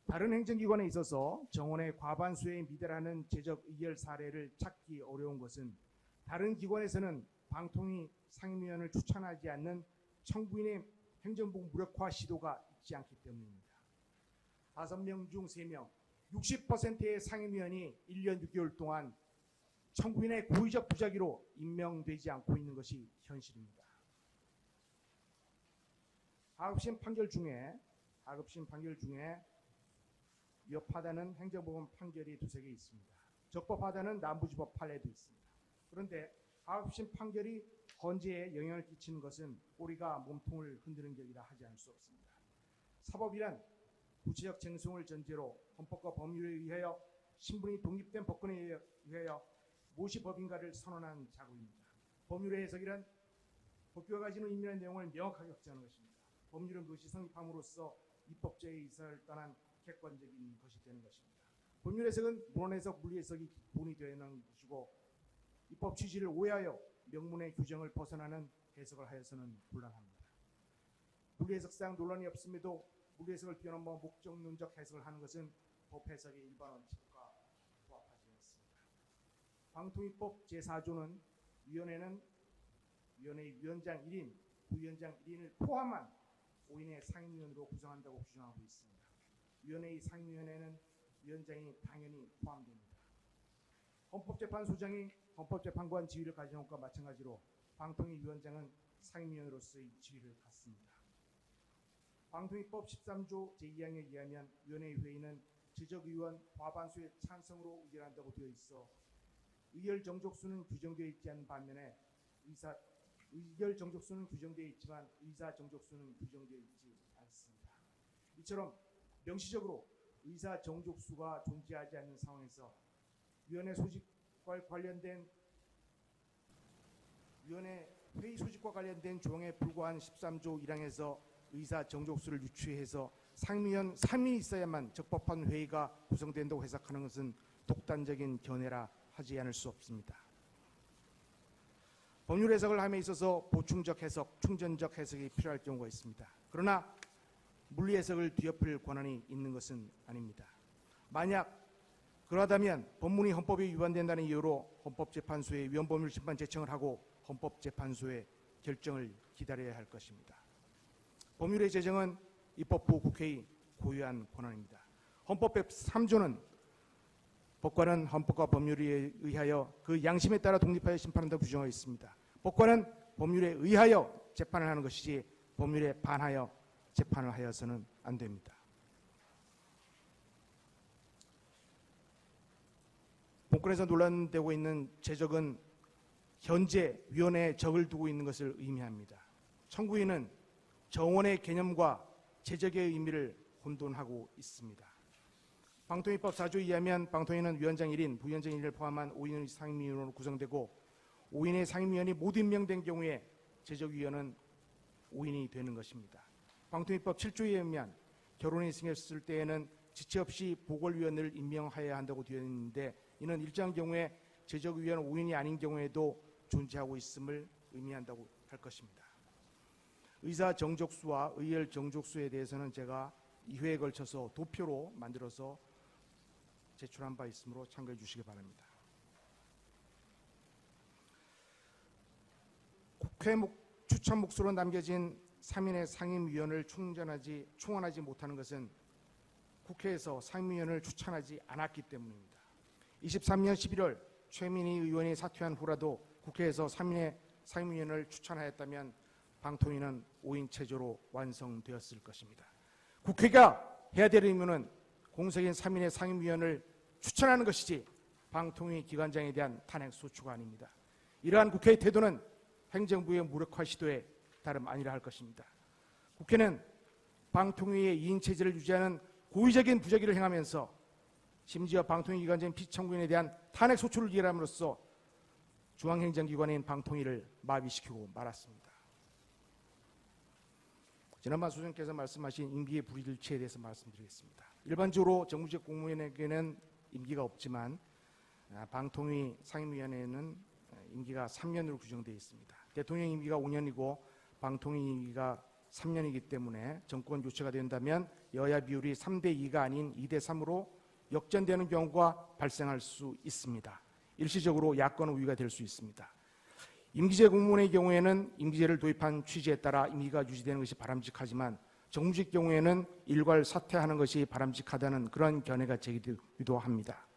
다른 행정기관에 있어서 정원의 과반수에 미달하는 제적 의결 사례를 찾기 어려운 것은 다른 기관에서는 방통위 상임위원을 추천하지 않는 청구인의 행정부 무력화 시도가 있지 않기 때문입니다. 5명 중 3명, 60%의 상임위원이 1년 6개월 동안 청구인의 고의적 부작위로 임명되지 않고 있는 것이 현실입니다. 하급심 판결 중에 위협하다는 행정법원 판결이 2-3개 있습니다. 적법하다는 남부지법 판례도 있습니다. 그런데 하급심 판결이 헌재에 영향을 끼치는 것은 꼬리가 몸통을 흔드는 격이라 하지 않을 수 없습니다. 사법이란 구체적 쟁송을 전제로 헌법과 법률에 의하여 신분이 독립된 법권에 의하여 무엇이 법인가를 선언한 자구입니다. 법률의 해석이란 법규가 가지는 의미의 내용을 명확하게 확정하는 것입니다. 법률은 그것이 성립함으로써 입법자의 의사를 떠난 객관적인 것이 되는 것입니다. 법률 해석은 문헌 해석, 물리 해석이 기본이 되어 있는 것이고 입법 취지를 오해하여 명문의 규정을 벗어나는 해석을 하여서는 곤란합니다. 물리해석상 논란이 없음에도 물리해석을 뛰어넘어 목적론적 해석을 하는 것은 법 해석의 일반 원칙과 부합하지 않습니다. 방통위법 제4조는 위원회는 위원회의 위원장 1인, 부위원장 1인을 포함한 5인의 상임위원으로 구성한다고 규정하고 있습니다. 위원회의 상임위원회는 위원장이 당연히 포함됩니다. 헌법재판소장이 헌법재판관 지위를 가진 것과 마찬가지로 방통위위원장은 상임위원으로서의 지위를 갖습니다. 방통위법 13조 제2항에 의하면 위원회 회의는 지적의원 과반수의 찬성으로 의결한다고 되어 있어 의결 정족수는 규정되어 있지 않은 반면에 의결 정족수는 규정되어 있지만 의사 정족수는 규정되어 있지 않습니다. 이처럼 명시적으로 의사 정족수가 존재하지 않는 상황에서 위원회 소집과 관련된 위원회 회의 소집과 관련된 조항에 불과한 13조 1항에서 의사 정족수를 유추해서 상임위원 3인이 있어야만 적법한 회의가 구성된다고 해석하는 것은 독단적인 견해라 하지 않을 수 없습니다. 법률 해석을 함에 있어서 보충적 해석, 충전적 해석이 필요할 경우가 있습니다. 그러나 물리 해석을 뒤엎을 권한이 있는 것은 아닙니다. 만약 그러하다면 법문이 헌법에 위반된다는 이유로 헌법재판소에 위헌법률 심판 제청을 하고 헌법재판소의 결정을 기다려야 할 것입니다. 법률의 제정은 입법부 국회의 고유한 권한입니다. 헌법 103조는 법관은 헌법과 법률에 의하여 그 양심에 따라 독립하여 심판한다고 규정하고 있습니다. 법관은 법률에 의하여 재판을 하는 것이지 법률에 반하여 재판을 하여서는 안 됩니다. 본건에서 논란되고 있는 제적은 현재 위원회에 적을 두고 있는 것을 의미합니다. 청구인은 정원의 개념과 제적의 의미를 혼돈하고 있습니다. 방통위법 4조에 의하면 방통위는 위원장 1인, 부위원장 1인을 포함한 5인의 상임위원으로 구성되고 5인의 상임위원이 모두 임명된 경우에 제적위원은 5인이 되는 것입니다. 방통위법 7조에 의하면 결혼이 생겼을 때에는 지체 없이 보궐위원을 임명하여야 한다고 되어 있는데 이는 일정 경우에 제적위원 5인이 아닌 경우에도 존재하고 있음을 의미한다고 할 것입니다. 의사 정족수와 의열 정족수에 대해서는 제가 2회에 걸쳐서 도표로 만들어서 제출한 바 있으므로 참고해 주시기 바랍니다. 국회 추천 몫으로 남겨진 3인의 상임위원을 충원하지 못하는 것은 국회에서 상임위원을 추천하지 않았기 때문입니다. 23년 11월 최민희 의원이 사퇴한 후라도 국회에서 3인의 상임위원을 추천하였다면 방통위는 5인 체제로 완성되었을 것입니다. 국회가 해야 될 의무는 공석인 3인의 상임위원을 추천하는 것이지 방통위 기관장에 대한 탄핵 소추가 아닙니다. 이러한 국회의 태도는 행정부의 무력화 시도에 다름 아니라 할 것입니다. 국회는 방통위의 2인 체제를 유지하는 고의적인 부적의를 행하면서 심지어 방통위 기관장인 피청구인에 대한 탄핵 소추를 기일함으로써 중앙행정기관인 방통위를 마비시키고 말았습니다. 지난번 소장께서 말씀하신 임기의 불일치에 대해서 말씀드리겠습니다. 일반적으로 정부직 공무원에게는 임기가 없지만 방통위 상임위원회는 임기가 3년으로 규정되어 있습니다. 대통령 임기가 5년이고 방통위 임기가 3년이기 때문에 정권 교체가 된다면 여야 비율이 3대2가 아닌 2대3으로 역전되는 경우가 발생할 수 있습니다. 일시적으로 야권 우위가 될 수 있습니다. 임기제 공무원의 경우에는 임기제를 도입한 취지에 따라 임기가 유지되는 것이 바람직하지만 정무직 경우에는 일괄 사퇴하는 것이 바람직하다는 그런 견해가 제기되기도 합니다.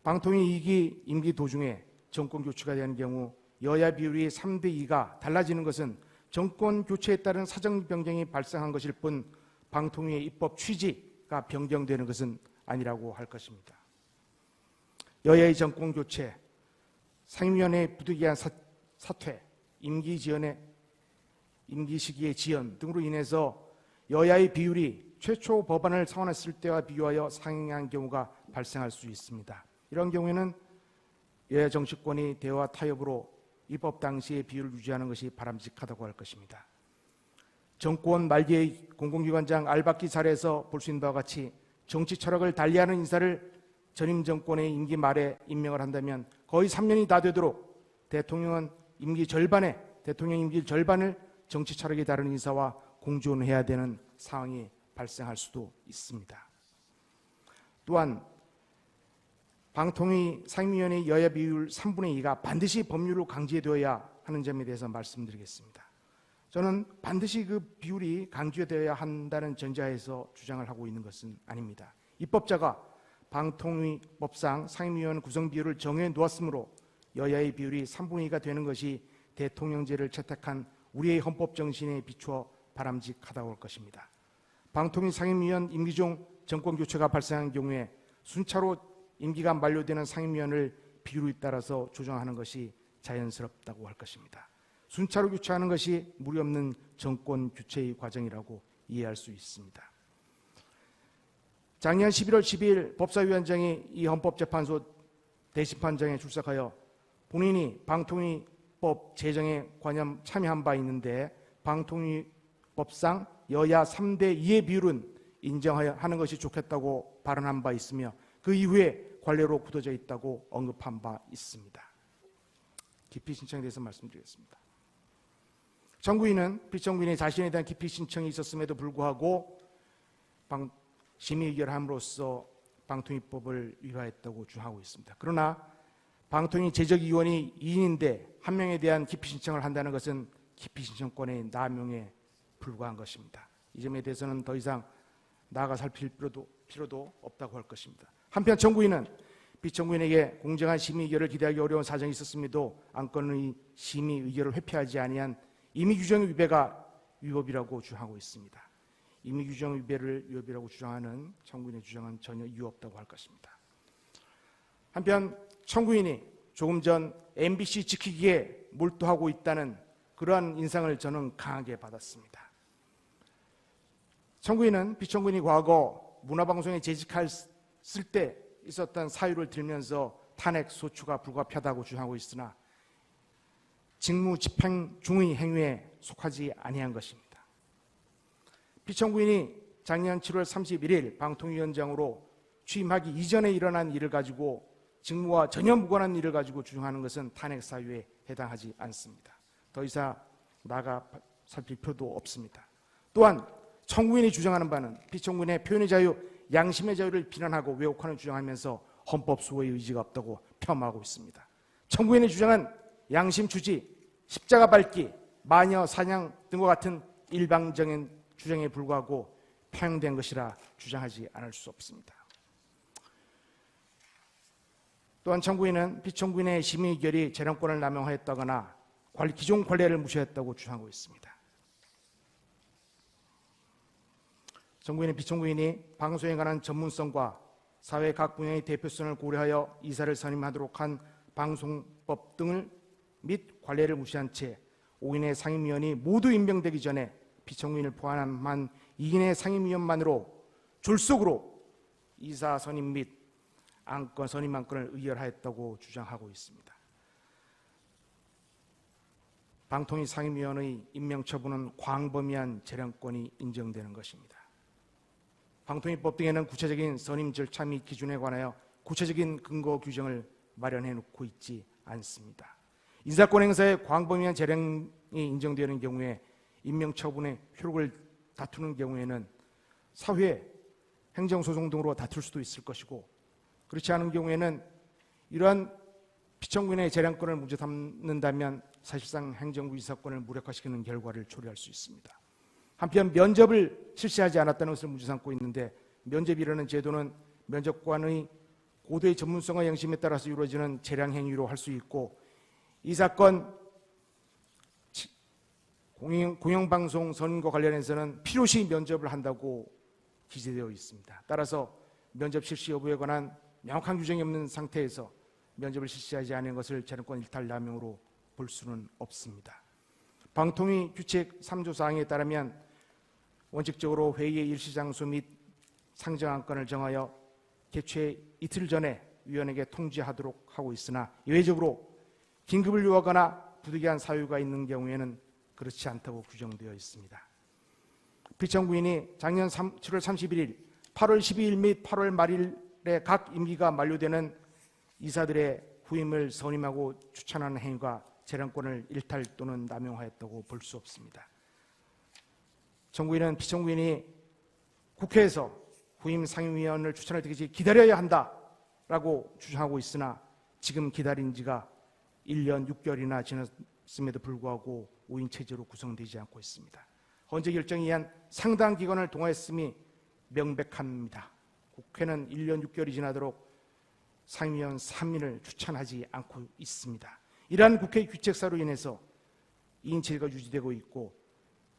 방통위 2기 임기 도중에 정권 교체가 되는 경우 여야 비율이 3대2가 달라지는 것은 정권 교체에 따른 사정 변경이 발생한 것일 뿐 방통위의 입법 취지가 변경되는 것은 아니라고 할 것입니다. 여야의 정권 교체, 상임위원회의 부득이한 사퇴, 임기 시기의 지연 등으로 인해서 여야의 비율이 최초 법안을 상원했을 때와 비교하여 상향한 경우가 발생할 수 있습니다. 이런 경우에는 여야 정치권이 대화 타협으로 입법 당시의 비율을 유지하는 것이 바람직하다고 할 것입니다. 정권 말기의 공공기관장 알박기 사례에서 볼 수 있는 바와 같이 정치 철학을 달리하는 인사를 전임 정권의 임기 말에 임명을 한다면 거의 3년이 다 되도록 대통령 임기 절반을 정치 철학이 다른 인사와 공존해야 되는 상황이 발생할 수도 있습니다. 또한 방통위 상임위원회 여야 비율 3분의 2가 반드시 법률로 강제되어야 하는 점에 대해서 말씀드리겠습니다. 저는 반드시 그 비율이 강제되어야 한다는 전제하에서 주장을 하고 있는 것은 아닙니다. 입법자가 방통위 법상 상임위원 구성 비율을 정해 놓았으므로 여야의 비율이 3분의 2가 되는 것이 대통령제를 채택한 우리의 헌법 정신에 비추어 바람직하다고 할 것입니다. 방통위 상임위원 임기 중 정권 교체가 발생한 경우에 순차로 임기가 만료되는 상임위원을 비율에 따라서 조정하는 것이 자연스럽다고 할 것입니다. 순차로 교체하는 것이 무리 없는 정권 교체의 과정이라고 이해할 수 있습니다. 작년 11월 12일 법사위원장이 이 헌법재판소 대심판장에 출석하여 본인이 방통위법 제정에 관여 참여한 바 있는데 방통위법상 여야 3대 2의 비율은 인정하는 것이 좋겠다고 발언한 바 있으며 그 이후에 관례로 굳어져 있다고 언급한 바 있습니다. 기피 신청에 대해서 말씀드리겠습니다. 청구인은 피청구인이 자신에 대한 기피 신청이 있었음에도 불구하고 심의 의결함으로써 방통위법을 위반했다고 주장하고 있습니다. 그러나 방통위 제적위원이 2인인데 한 명에 대한 기피 신청을 한다는 것은 기피 신청권의 남용에 불과한 것입니다. 이 점에 대해서는 더 이상 나아가 살필 필요도 없다고 할 것입니다. 한편 청구인은 피청구인에게 공정한 심의 의결을 기대하기 어려운 사정이 있었음에도 안건의 심의 의결을 회피하지 아니한 임의규정 위배가 위법이라고 주장하고 있습니다. 임의규정 위배를 위법이라고 주장하는 청구인의 주장은 전혀 이유 없다고 할 것입니다. 한편 청구인이 조금 전 MBC 지키기에 몰두하고 있다는 그러한 인상을 저는 강하게 받았습니다. 청구인은 피청구인이 과거 문화방송에 재직했을 때 있었던 사유를 들면서 탄핵 소추가 불가피하다고 주장하고 있으나 직무 집행 중의 행위에 속하지 아니한 것입니다. 피청구인이 작년 7월 31일 방통위원장으로 취임하기 이전에 일어난 일을 가지고 직무와 전혀 무관한 일을 가지고 주장하는 것은 탄핵 사유에 해당하지 않습니다. 더 이상 나아가 살필 필요도 없습니다. 또한 청구인이 주장하는 바는 피청구인의 표현의 자유, 양심의 자유를 비난하고 왜곡하는 주장하면서 헌법 수호의 의지가 없다고 폄하하고 있습니다. 청구인의 주장은 양심 주지, 십자가 밟기, 마녀 사냥 등과 같은 일방적인 주장에 불과하고 편향된 것이라 주장하지 않을 수 없습니다. 또한 청구인은 피청구인의 심의 의결이 재량권을 남용하였다거나 기존 관례를 무시했다고 주장하고 있습니다. 청구인은 피청구인이 방송에 관한 전문성과 사회 각 분야의 대표성을 고려하여 이사를 선임하도록 한 방송법 등을 및 관례를 무시한 채 5인의 상임위원이 모두 임명되기 전에 피청구인을 포함한 2인의 상임위원만으로 졸속으로 이사 선임 및 선임 안건을 의결하였다고 주장하고 있습니다. 방통위 상임위원의 임명 처분은 광범위한 재량권이 인정되는 것입니다. 방통위법 등에는 구체적인 선임 절차 및 기준에 관하여 구체적인 근거 규정을 마련해 놓고 있지 않습니다. 인사권 행사에 광범위한 재량이 인정되는 경우에 임명 처분의 효력을 다투는 경우에는 사회, 행정소송 등으로 다툴 수도 있을 것이고 그렇지 않은 경우에는 이러한 피청구인의 재량권을 문제 삼는다면 사실상 행정부 이사권을 무력화시키는 결과를 초래할 수 있습니다. 한편 면접을 실시하지 않았다는 것을 문제 삼고 있는데 면접이라는 제도는 면접관의 고도의 전문성과 양심에 따라서 이루어지는 재량 행위로 할 수 있고 이 사건 공영방송 선임과 관련해서는 필요시 면접을 한다고 기재되어 있습니다. 따라서 면접 실시 여부에 관한 명확한 규정이 없는 상태에서 면접을 실시하지 않은 것을 재량권 일탈 남용으로 볼 수는 없습니다. 방통위 규칙 3조 사항에 따르면 원칙적으로 회의의 일시장소 및 상정 안건을 정하여 개최 이틀 전에 위원에게 통지하도록 하고 있으나 예외적으로 긴급을 요하거나 부득이한 사유가 있는 경우에는 그렇지 않다고 규정되어 있습니다. 피청구인이 작년 7월 31일, 8월 12일 및 8월 말일에 각 임기가 만료되는 이사들의 후임을 선임하고 추천하는 행위가 재량권을 일탈 또는 남용하였다고 볼 수 없습니다. 정부인은 피청구인이 국회에서 후임 상임위원을 추천할 때까지 기다려야 한다라고 주장하고 있으나 지금 기다린 지가 1년 6개월이나 지났음에도 불구하고 5인 체제로 구성되지 않고 있습니다. 헌재 결정에 의한 상당 기간을 동원했음이 명백합니다. 국회는 1년 6개월이 지나도록 상임위원 3인을 추천하지 않고 있습니다. 이러한 국회 규칙사로 인해서 2인 체제가 유지되고 있고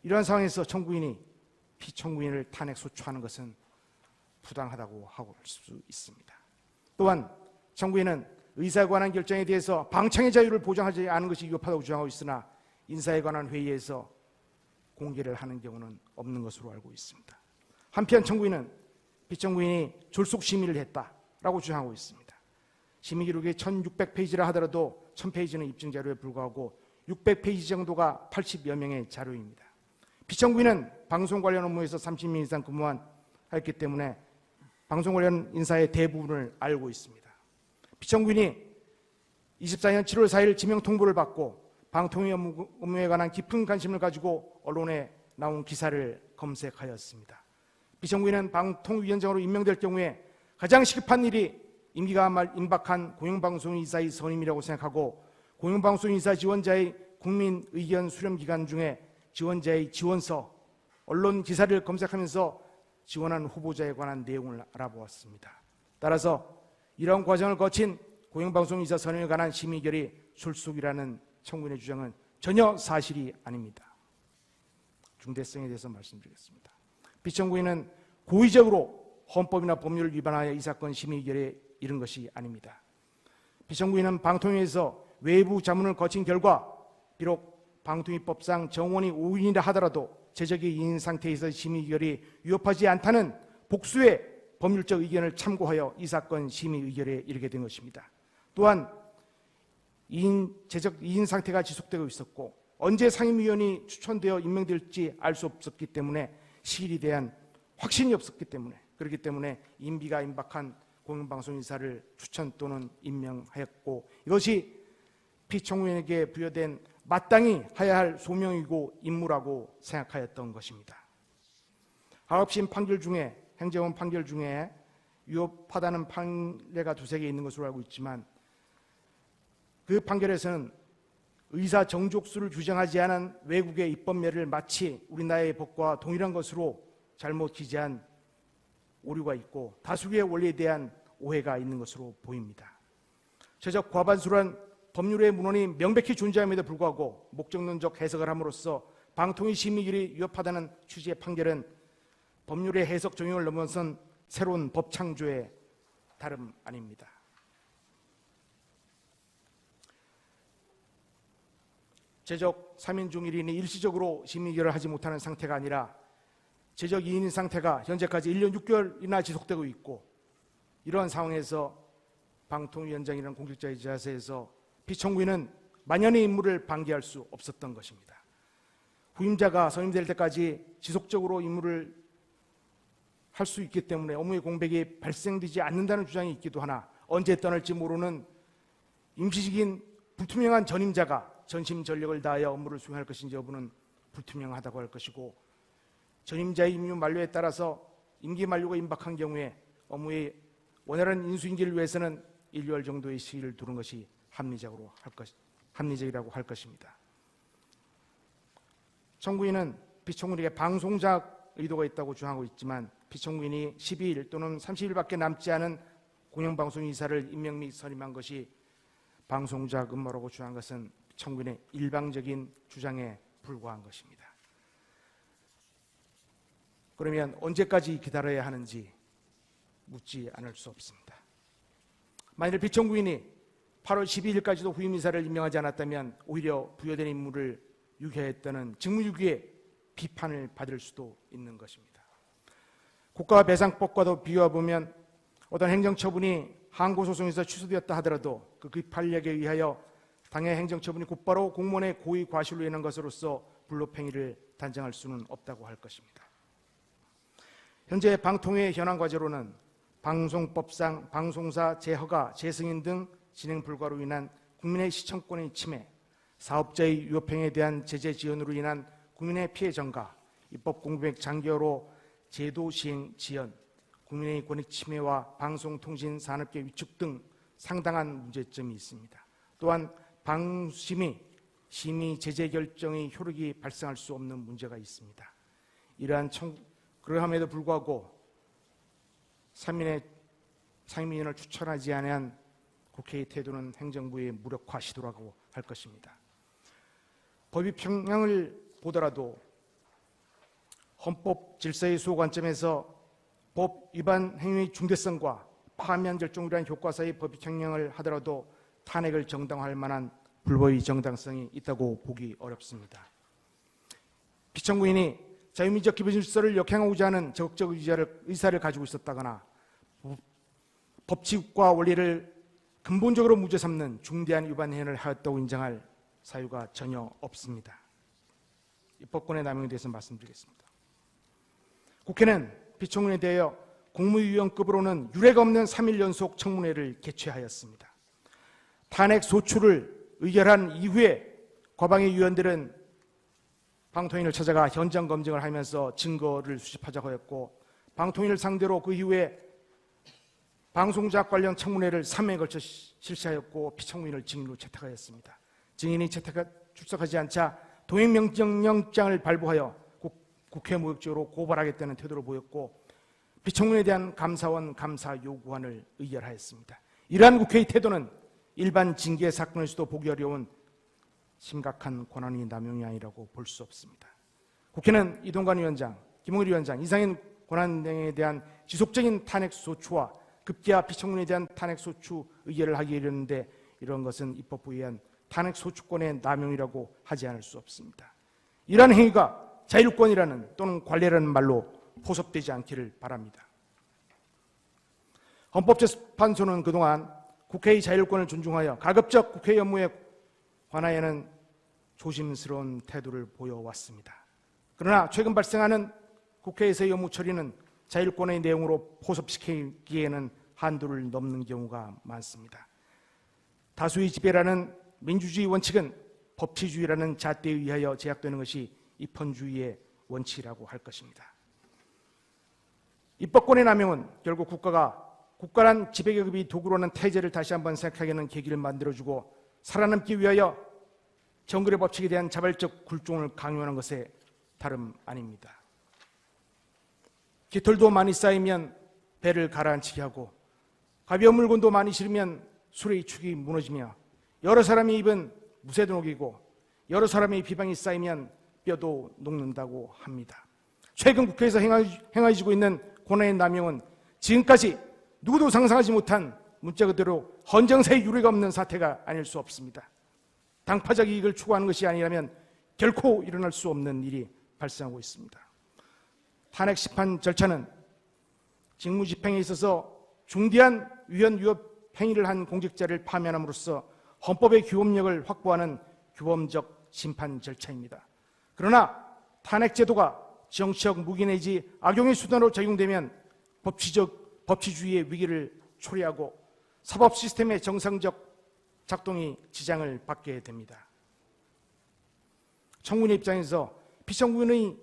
이러한 상황에서 청구인이 피청구인을 탄핵 소추하는 것은 부당하다고 할 수 있습니다. 또한 청구인은 의사에 관한 결정에 대해서 방청의 자유를 보장하지 않은 것이 위법하다고 주장하고 있으나 인사에 관한 회의에서 공개를 하는 경우는 없는 것으로 알고 있습니다. 한편 청구인은 피청구인이 졸속 심의를 했다라고 주장하고 있습니다. 심의 기록이 1600페이지라 하더라도 1000페이지는 입증 자료에 불과하고 600페이지 정도가 80여 명의 자료입니다. 피청구인은 방송 관련 업무에서 30년 이상 근무했기 때문에 방송 관련 인사의 대부분을 알고 있습니다. 피청구인이 24년 7월 4일 지명 통보를 받고 방통위 업무에 관한 깊은 관심을 가지고 언론에 나온 기사를 검색하였습니다. 피청구인은 방통위원장으로 임명될 경우에 가장 시급한 일이 임기가 임박한 공영방송이사의 선임이라고 생각하고 공영방송이사 지원자의 국민 의견 수렴 기간 중에 지원자의 지원서, 언론 기사를 검색하면서 지원한 후보자에 관한 내용을 알아보았습니다. 따라서 이런 과정을 거친 공영방송이사 선임에 관한 심의결이 출속이라는 청구인의 주장은 전혀 사실이 아닙니다. 중대성에 대해서 말씀드리겠습니다. 피청구인은 고의적으로 헌법이나 법률을 위반하여 이 사건 심의결에 이른 것이 아닙니다. 피청구인은 방통위에서 외부 자문을 거친 결과 비록 방통위법상 정원이 5인이라 하더라도 제적이 2인 상태에서 심의결이 위협하지 않다는 복수의 법률적 의견을 참고하여 이 사건 심의 의결에 이르게 된 것입니다. 또한 제적 2인 상태가 지속되고 있었고 언제 상임위원이 추천되어 임명될지 알 수 없었기 때문에 시일에 대한 확신이 없었기 때문에 그렇기 때문에 임기가 임박한 공영방송인사를 추천 또는 임명하였고 이것이 피청구인에게 부여된 마땅히 해야 할 소명이고 임무라고 생각하였던 것입니다. 하급심 판결 중에 행정원 판결 중에 위협하다는 판례가 2-3개 있는 것으로 알고 있지만 그 판결에서는 의사 정족수를 규정하지 않은 외국의 입법례를 마치 우리나라의 법과 동일한 것으로 잘못 기재한 오류가 있고 다수의 원리에 대한 오해가 있는 것으로 보입니다. 최적 과반수란 법률의 문헌이 명백히 존재함에도 불구하고 목적론적 해석을 함으로써 방통위 심의결이 위협하다는 취지의 판결은 법률의 해석 적용을 넘어선 새로운 법 창조의 다름 아닙니다. 제적 3인 중 1인이 일시적으로 심의결을 하지 못하는 상태가 아니라 제적 2인인 상태가 현재까지 1년 6개월이나 지속되고 있고 이러한 상황에서 방통위원장이라는 공직자의 자세에서 피청구인은 만연의 임무를 방기할 수 없었던 것입니다. 후임자가 선임될 때까지 지속적으로 임무를 할 수 있기 때문에 업무의 공백이 발생되지 않는다는 주장이 있기도 하나 언제 떠날지 모르는 임시직인 불투명한 전임자가 전심전력을 다하여 업무를 수행할 것인지 여부는 불투명하다고 할 것이고 전임자의 임무 만료에 따라서 임기 만료가 임박한 경우에 업무의 원활한 인수인계를 위해서는 1개월 정도의 시기를 두는 것이 합리적이라고 할 것입니다. 청구인은 피청구인에게 방송작 의도가 있다고 주장하고 있지만 피청구인이 12일 또는 30일밖에 남지 않은 공영방송이사를 임명 및 선임한 것이 방송작 음모라고 주장한 것은 청구인의 일방적인 주장에 불과한 것입니다. 그러면 언제까지 기다려야 하는지 묻지 않을 수 없습니다. 만일 피청구인이 8월 12일까지도 후임이사를 임명하지 않았다면 오히려 부여된 임무를 유기했다는 직무유기의 비판을 받을 수도 있는 것입니다. 국가배상법과도 비교해보면 어떤 행정처분이 항고소송에서 취소되었다 하더라도 그 판례에 의하여 당해 행정처분이 곧바로 공무원의 고의 과실로 인한 것으로서 불법행위를 단정할 수는 없다고 할 것입니다. 현재 방통위의 현황 과제로는 방송법상 방송사 재허가, 재승인 등 진행 불가로 인한 국민의 시청권의 침해, 사업자의 위법행위에 대한 제재 지연으로 인한 국민의 피해 전가, 입법 공백 장기화로 제도 시행 지연, 국민의 권익 침해와 방송통신 산업계 위축 등 상당한 문제점이 있습니다. 또한 방심위, 심의 제재 결정의 효력이 발생할 수 없는 문제가 있습니다. 그러함에도 불구하고 상임위원을 추천하지 않은 국회의 태도는 행정부의 무력화 시도라고 할 것입니다. 법의 평양을 보더라도 헌법 질서의 수호 관점에서 법 위반 행위의 중대성과 파면 결정이라는 효과 사이의 법의 평양을 하더라도 탄핵을 정당화할 만한 불법의 정당성이 있다고 보기 어렵습니다. 피청구인이 자유민주적 기본질서를 역행하고자 하는 적극적 의사를 가지고 있었다거나 법치국가 원리를 근본적으로 무죄 삼는 중대한 위반 행위를 하였다고 인정할 사유가 전혀 없습니다. 입법권의 남용에 대해서 말씀드리겠습니다. 국회는 피청구인에 대하여 국무위원급으로는 유례가 없는 3일 연속 청문회를 개최하였습니다. 탄핵 소추를 의결한 이후에 과방위 위원들은 방통위를 찾아가 현장 검증을 하면서 증거를 수집하자고 했고, 방통위를 상대로 그 이후에 방송작 관련 청문회를 3회에 걸쳐 실시하였고, 피청구인을 증인으로 채택하였습니다. 증인이 출석하지 않자 동행명령장을 발부하여 국회 무역적으로 고발하겠다는 태도를 보였고, 피청구인에 대한 감사원 감사 요구안을 의결하였습니다. 이러한 국회의 태도는 일반 징계 사건에서도 보기 어려운 심각한 권한의 남용이 아니라고 볼 수 없습니다. 국회는 이동관 위원장, 김홍일 위원장, 이상인 권한대행에 대한 지속적인 탄핵 소추와 급기야 피청구인에 대한 탄핵 소추 의결을 하기 이르는데, 이런 것은 입법부에 의한 탄핵 소추권의 남용이라고 하지 않을 수 없습니다. 이러한 행위가 자율권이라는 또는 관례라는 말로 포섭되지 않기를 바랍니다. 헌법재판소는 그동안 국회의 자율권을 존중하여 가급적 국회 업무에 관하여는 조심스러운 태도를 보여왔습니다. 그러나 최근 발생하는 국회에서의 업무 처리는 자율권의 내용으로 포섭시키기에는 한도를 넘는 경우가 많습니다. 다수의 지배라는 민주주의 원칙은 법치주의라는 잣대에 의하여 제약되는 것이 입헌주의의 원칙이라고 할 것입니다. 입법권의 남용은 결국 국가란 지배계급이 도구로는 태제를 다시 한번 생각하게 하는 계기를 만들어주고, 살아남기 위하여 정글의 법칙에 대한 자발적 굴종을 강요하는 것에 다름 아닙니다. 깃털도 많이 쌓이면 배를 가라앉히게 하고, 가벼운 물건도 많이 실으면 술의 축이 무너지며, 여러 사람이 입은 무쇠도 녹이고 여러 사람의 비방이 쌓이면 뼈도 녹는다고 합니다. 최근 국회에서 행해지고 있는 권한의 남용은 지금까지 누구도 상상하지 못한 문자 그대로 헌정사의 유례가 없는 사태가 아닐 수 없습니다. 당파적 이익을 추구하는 것이 아니라면 결코 일어날 수 없는 일이 발생하고 있습니다. 탄핵 심판 절차는 직무집행에 있어서 중대한 위헌 위협 행위를 한 공직자를 파면함으로써 헌법의 규범력을 확보하는 규범적 심판 절차입니다. 그러나 탄핵 제도가 정치적 무기 내지 악용의 수단으로 적용되면 법치주의의 위기를 초래하고 사법 시스템의 정상적 작동이 지장을 받게 됩니다. 청구인의 입장에서 피청구인의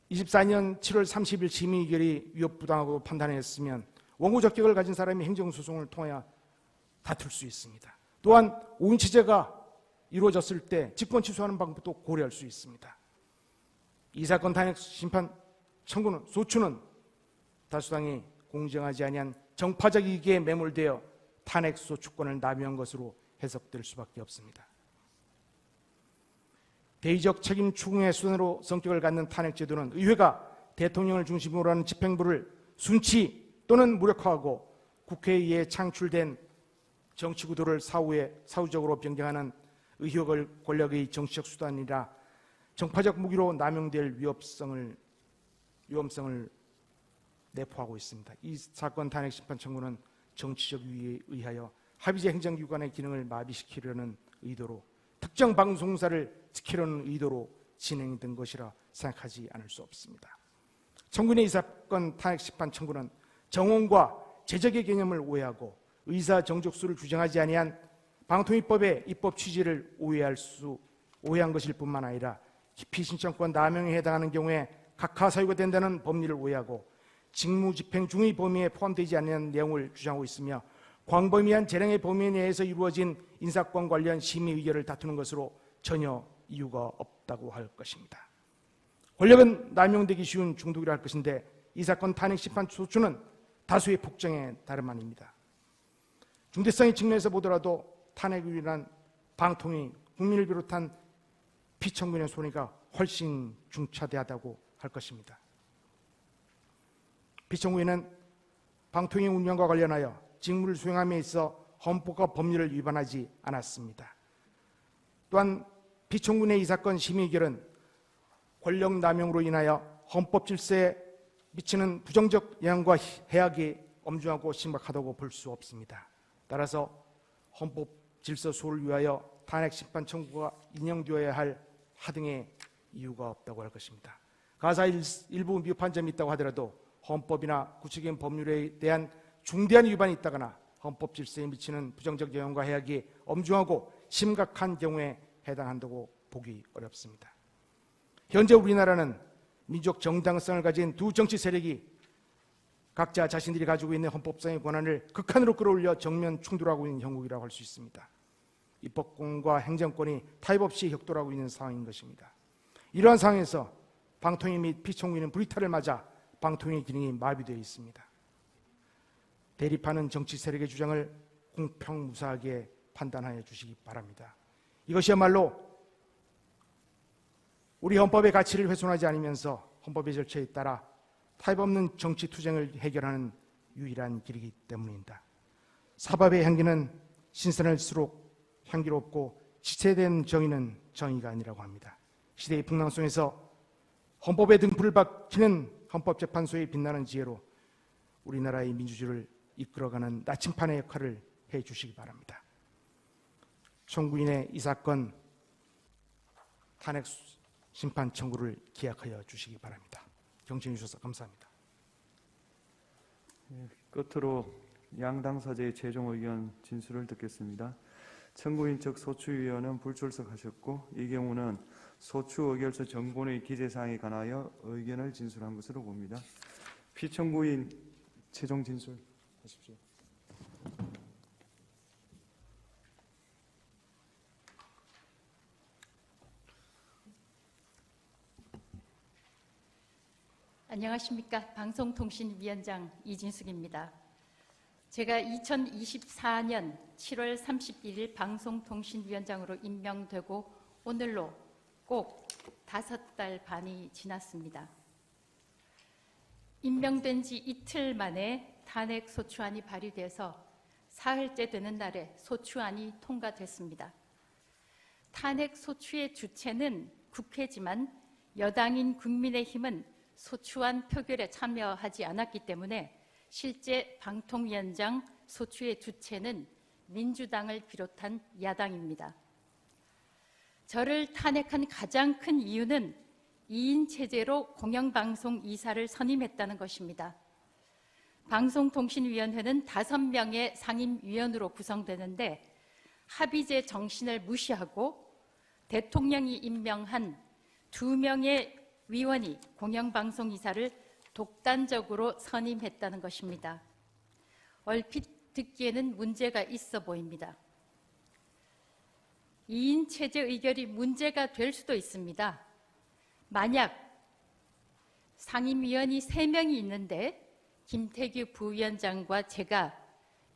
24년 7월 30일 심의 의결이 위협부당하고 판단했으면 원고 적격을 가진 사람이 행정소송을 통하여 다툴 수 있습니다. 또한 5인 체제가 이루어졌을 때 직권 취소하는 방법도 고려할 수 있습니다. 이 사건 탄핵 심판 청구는 소추는 다수당이 공정하지 아니한 정파적 이익에 매몰되어 탄핵 소추권을 남용한 것으로 해석될 수밖에 없습니다. 대의적 책임 추궁의 수단으로 성격을 갖는 탄핵 제도는 의회가 대통령을 중심으로 하는 집행부를 순치 또는 무력화하고 국회에 의해 창출된 정치 구도를 사후적으로 변경하는 의혹을 권력의 정치적 수단이라 정파적 무기로 남용될 위험성을 내포하고 있습니다. 이 사건 탄핵 심판 청구는 정치적 이유에 의하여 합의제 행정기관의 기능을 마비시키려는 의도로, 특정 방송사를 지키려는 의도로 진행된 것이라 생각하지 않을 수 없습니다. 청구인의 이 사건 탄핵 심판 청구는 정원과 제적의 개념을 오해하고 의사 정족수를 규정하지 아니한 방통위법의 입법 취지를 오해한 것일 뿐만 아니라 기피 신청권 남용에 해당하는 경우에 각하 사유가 된다는 법리를 오해하고 직무집행 중의 범위에 포함되지 않는 내용을 주장하고 있으며 광범위한 재량의 범위 내에서 이루어진 인사권 관련 심의 의결을 다투는 것으로 전혀 이유가 없다고 할 것입니다. 권력은 남용되기 쉬운 중독이라 할 것인데 이 사건 탄핵 심판 소추는 다수의 폭정에 다름 아닙니다. 중대성의 측면에서 보더라도 탄핵을 위한 방통위, 국민을 비롯한 피청구인의 손해가 훨씬 중차대하다고 할 것입니다. 피청구인은 방통위 운영과 관련하여 직무를 수행함에 있어 헌법과 법률을 위반하지 않았습니다. 또한 피청구인의 이 사건 심의 의결은 권력 남용으로 인하여 헌법 질서에 미치는 부정적 영향과 해악이 엄중하고 심각하다고 볼 수 없습니다. 따라서 헌법 질서 수호를 위하여 탄핵 심판 청구가 인용되어야 할 하등의 이유가 없다고 할 것입니다. 가사 일부 미흡한 점이 있다고 하더라도 헌법이나 구체적인 법률에 대한 중대한 위반이 있다거나 헌법 질서에 미치는 부정적 영향과 해악이 엄중하고 심각한 경우에 해당한다고 보기 어렵습니다. 현재 우리나라는 민족 정당성을 가진 두 정치 세력이 각자 자신들이 가지고 있는 헌법상의 권한을 극한으로 끌어올려 정면 충돌하고 있는 형국이라고 할 수 있습니다. 입법권과 행정권이 타협 없이 격돌하고 있는 상황인 것입니다. 이러한 상황에서 방통위 및 피청구인은 불이탈을 맞아 방통위 기능이 마비되어 있습니다. 대립하는 정치 세력의 주장을 공평무사하게 판단하여 주시기 바랍니다. 이것이야말로 우리 헌법의 가치를 훼손하지 않으면서 헌법의 절차에 따라 타협 없는 정치 투쟁을 해결하는 유일한 길이기 때문입니다. 사법의 향기는 신선할수록 향기롭고 지체된 정의는 정의가 아니라고 합니다. 시대의 풍랑 속에서 헌법의 등불을 밝히는 헌법재판소의 빛나는 지혜로 우리나라의 민주주의를 이끌어가는 나침판의 역할을 해주시기 바랍니다. 청구인의 이 사건 탄핵 심판 청구를 기약하여 주시기 바랍니다. 경청해 주셔서 감사합니다. 끝으로 양당 사제의 최종 의견 진술을 듣겠습니다. 청구인 측 소추위원은 불출석하셨고 이 경우는 소추 의결서 정본의 기재사항에 관하여 의견을 진술한 것으로 봅니다. 피청구인 최종 진술하십시오. 안녕하십니까. 방송통신위원장 이진숙입니다. 제가 2024년 7월 31일 방송통신위원장으로 임명되고 오늘로 꼭 5달 반이 지났습니다. 임명된 지 이틀 만에 탄핵 소추안이 발의돼서 사흘째 되는 날에 소추안이 통과됐습니다. 탄핵 소추의 주체는 국회지만 여당인 국민의힘은 소추안 표결에 참여하지 않았기 때문에 실제 방통위원장 소추의 주체는 민주당을 비롯한 야당입니다. 저를 탄핵한 가장 큰 이유는 2인 체제로 공영방송 이사를 선임했다는 것입니다. 방송통신위원회는 5명의 상임위원으로 구성되는데 합의제 정신을 무시하고 대통령이 임명한 2명의 위원이 공영방송 이사를 독단적으로 선임했다는 것입니다. 얼핏 듣기에는 문제가 있어 보입니다. 2인 체제 의결이 문제가 될 수도 있습니다. 만약 상임위원이 3명이 있는데 김태규 부위원장과 제가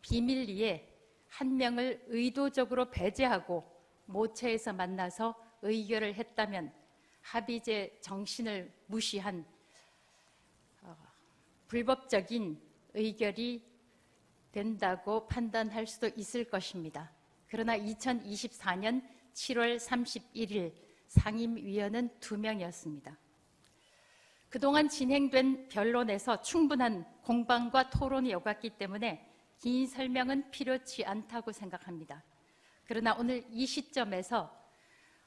비밀리에 1명을 의도적으로 배제하고 모처에서 만나서 의결을 했다면 합의제 정신을 무시한 불법적인 의결이 된다고 판단할 수도 있을 것입니다. 그러나 2024년 7월 31일 상임위원은 2명이었습니다. 그동안 진행된 변론에서 충분한 공방과 토론이 오갔기 때문에 긴 설명은 필요치 않다고 생각합니다. 그러나 오늘 이 시점에서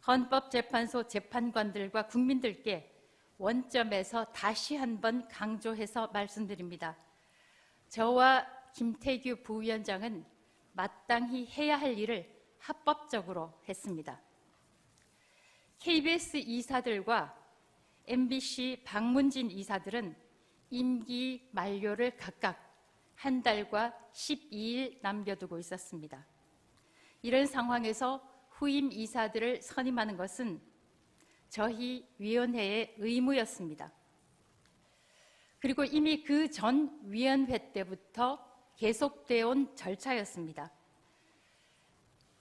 헌법재판소 재판관들과 국민들께 원점에서 다시 한번 강조해서 말씀드립니다. 저와 김태규 부위원장은 마땅히 해야 할 일을 합법적으로 했습니다. KBS 이사들과 MBC 박문진 이사들은 임기 만료를 각각 한 달과 12일 남겨두고 있었습니다. 이런 상황에서 후임 이사들을 선임하는 것은 저희 위원회의 의무였습니다. 그리고 이미 그 전 위원회 때부터 계속되어 온 절차였습니다.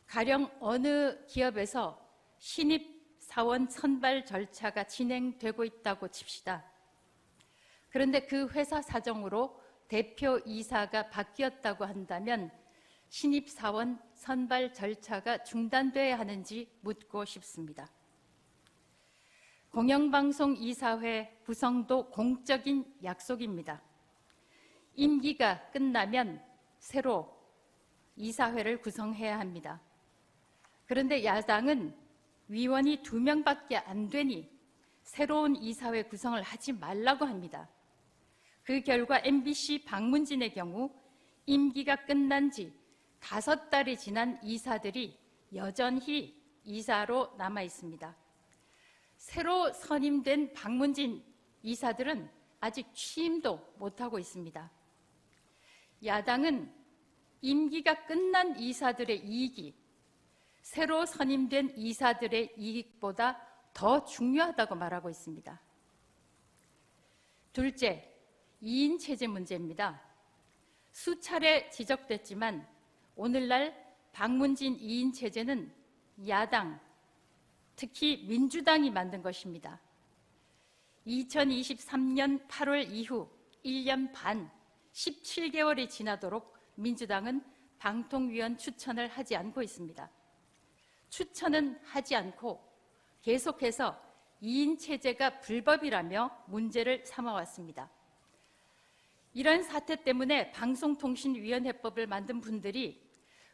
가령 어느 기업에서 신입 사원 선발 절차가 진행되고 있다고 칩시다. 그런데 그 회사 사정으로 대표 이사가 바뀌었다고 한다면 신입 사원 선발 절차가 중단돼야 하는지 묻고 싶습니다. 공영방송 이사회 구성도 공적인 약속입니다. 임기가 끝나면 새로 이사회를 구성해야 합니다. 그런데 야당은 위원이 2명밖에 안 되니 새로운 이사회 구성을 하지 말라고 합니다. 그 결과 MBC 박문진의 경우 임기가 끝난 지 5달이 지난 이사들이 여전히 이사로 남아 있습니다. 새로 선임된 박문진 이사들은 아직 취임도 못하고 있습니다. 야당은 임기가 끝난 이사들의 이익이 새로 선임된 이사들의 이익보다 더 중요하다고 말하고 있습니다. 둘째, 2인 체제 문제입니다. 수차례 지적됐지만 오늘날 박문진 2인 체제는 야당, 특히 민주당이 만든 것입니다. 2023년 8월 이후 1년 반, 17개월이 지나도록 민주당은 방통위원 추천을 하지 않고 있습니다. 추천은 하지 않고 계속해서 2인 체제가 불법이라며 문제를 삼아왔습니다. 이런 사태 때문에 방송통신위원회법을 만든 분들이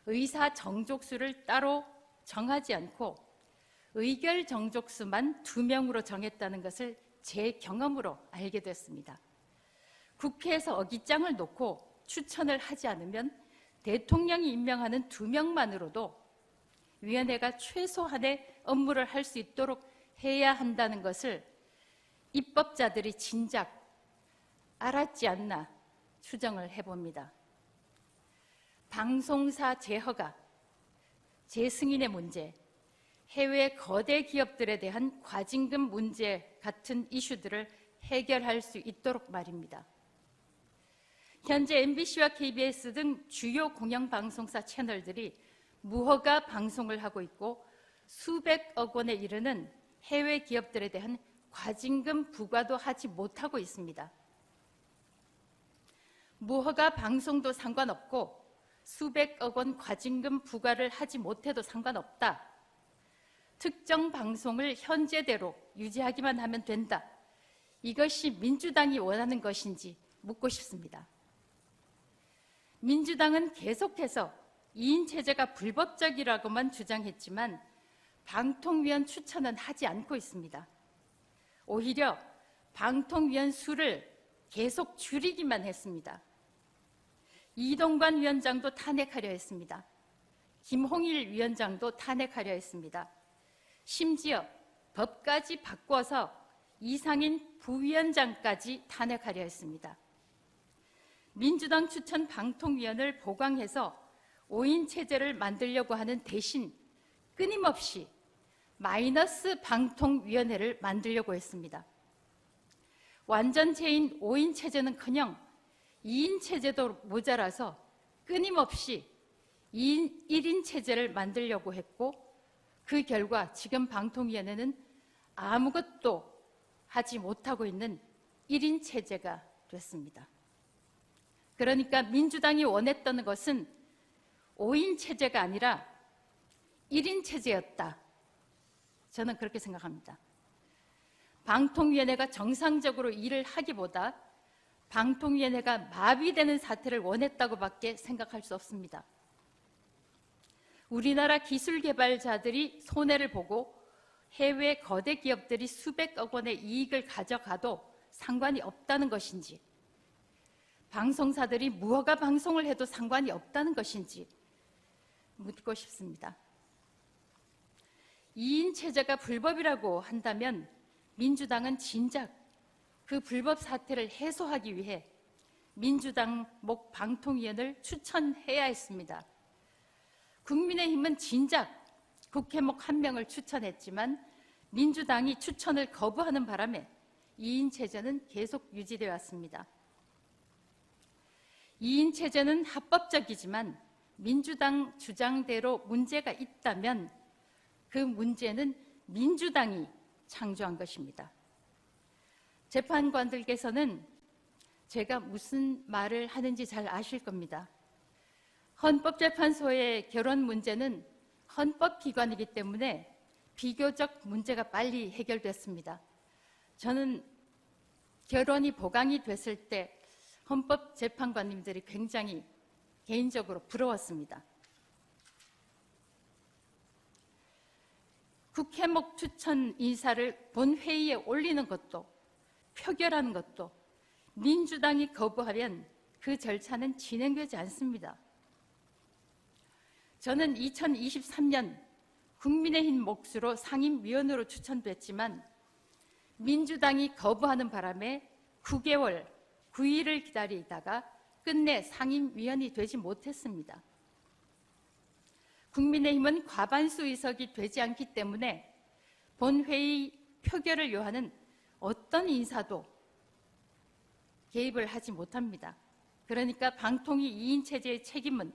의사 정족수를 따로 정하지 않고 의결 정족수만 2명으로 정했다는 것을 제 경험으로 알게 됐습니다. 국회에서 어깃장을 놓고 추천을 하지 않으면 대통령이 임명하는 2명만으로도 위원회가 최소한의 업무를 할 수 있도록 해야 한다는 것을 입법자들이 진작 알았지 않나 추정을 해봅니다. 방송사 재허가, 재승인의 문제, 해외 거대 기업들에 대한 과징금 문제 같은 이슈들을 해결할 수 있도록 말입니다. 현재 MBC와 KBS 등 주요 공영방송사 채널들이 무허가 방송을 하고 있고 수백억 원에 이르는 해외 기업들에 대한 과징금 부과도 하지 못하고 있습니다. 무허가 방송도 상관없고 수백억 원 과징금 부과를 하지 못해도 상관없다. 특정 방송을 현재대로 유지하기만 하면 된다. 이것이 민주당이 원하는 것인지 묻고 싶습니다. 민주당은 계속해서 2인 체제가 불법적이라고만 주장했지만 방통위원 추천은 하지 않고 있습니다. 오히려 방통위원 수를 계속 줄이기만 했습니다. 이동관 위원장도 탄핵하려 했습니다. 김홍일 위원장도 탄핵하려 했습니다. 심지어 법까지 바꿔서 이상인 부위원장까지 탄핵하려 했습니다. 민주당 추천 방통위원을 보강해서 5인 체제를 만들려고 하는 대신 끊임없이 마이너스 방통위원회를 만들려고 했습니다. 완전체인 5인 체제는커녕 2인 체제도 모자라서 끊임없이 1인 체제를 만들려고 했고 그 결과 지금 방통위원회는 아무것도 하지 못하고 있는 1인 체제가 됐습니다. 그러니까 민주당이 원했던 것은 5인 체제가 아니라 1인 체제였다. 저는 그렇게 생각합니다. 방통위원회가 정상적으로 일을 하기보다 방통위원회가 마비되는 사태를 원했다고밖에 생각할 수 없습니다. 우리나라 기술개발자들이 손해를 보고 해외 거대 기업들이 수백억 원의 이익을 가져가도 상관이 없다는 것인지, 방송사들이 무허가 방송을 해도 상관이 없다는 것인지 묻고 싶습니다. 2인 체제가 불법이라고 한다면 민주당은 진작 그 불법 사태를 해소하기 위해 민주당 목 방통위원을 추천해야 했습니다. 국민의힘은 진작 국회목 1명을 추천했지만 민주당이 추천을 거부하는 바람에 2인 체제는 계속 유지되어 왔습니다. 2인 체제는 합법적이지만 민주당 주장대로 문제가 있다면 그 문제는 민주당이 창조한 것입니다. 재판관들께서는 제가 무슨 말을 하는지 잘 아실 겁니다. 헌법재판소의 결혼 문제는 헌법기관이기 때문에 비교적 문제가 빨리 해결됐습니다. 저는 결혼이 보강이 됐을 때 헌법재판관님들이 굉장히 개인적으로 부러웠습니다. 국회목 추천 인사를 본회의에 올리는 것도 표결하는 것도 민주당이 거부하면 그 절차는 진행되지 않습니다. 저는 2023년 국민의힘 몫으로 상임위원으로 추천됐지만 민주당이 거부하는 바람에 9개월, 9일을 기다리다가 끝내 상임위원이 되지 못했습니다. 국민의힘은 과반수 의석이 되지 않기 때문에 본회의 표결을 요하는 어떤 인사도 개입을 하지 못합니다. 그러니까 방통위 2인 체제의 책임은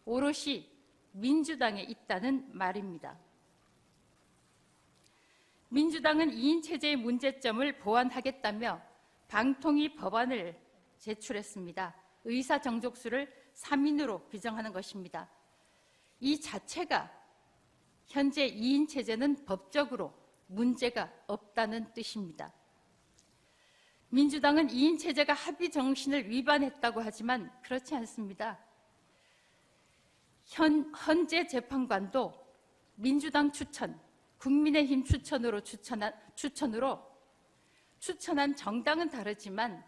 오롯이 민주당에 있다는 말입니다. 민주당은 2인 체제의 문제점을 보완하겠다며 방통위 법안을 제출했습니다. 의사 정족수를 3인으로 규정하는 것입니다. 이 자체가 현재 2인 체제는 법적으로 문제가 없다는 뜻입니다. 민주당은 2인 체제가 합의 정신을 위반했다고 하지만 그렇지 않습니다. 헌재 재판관도 민주당 추천, 국민의힘 추천으로 추천한 정당은 다르지만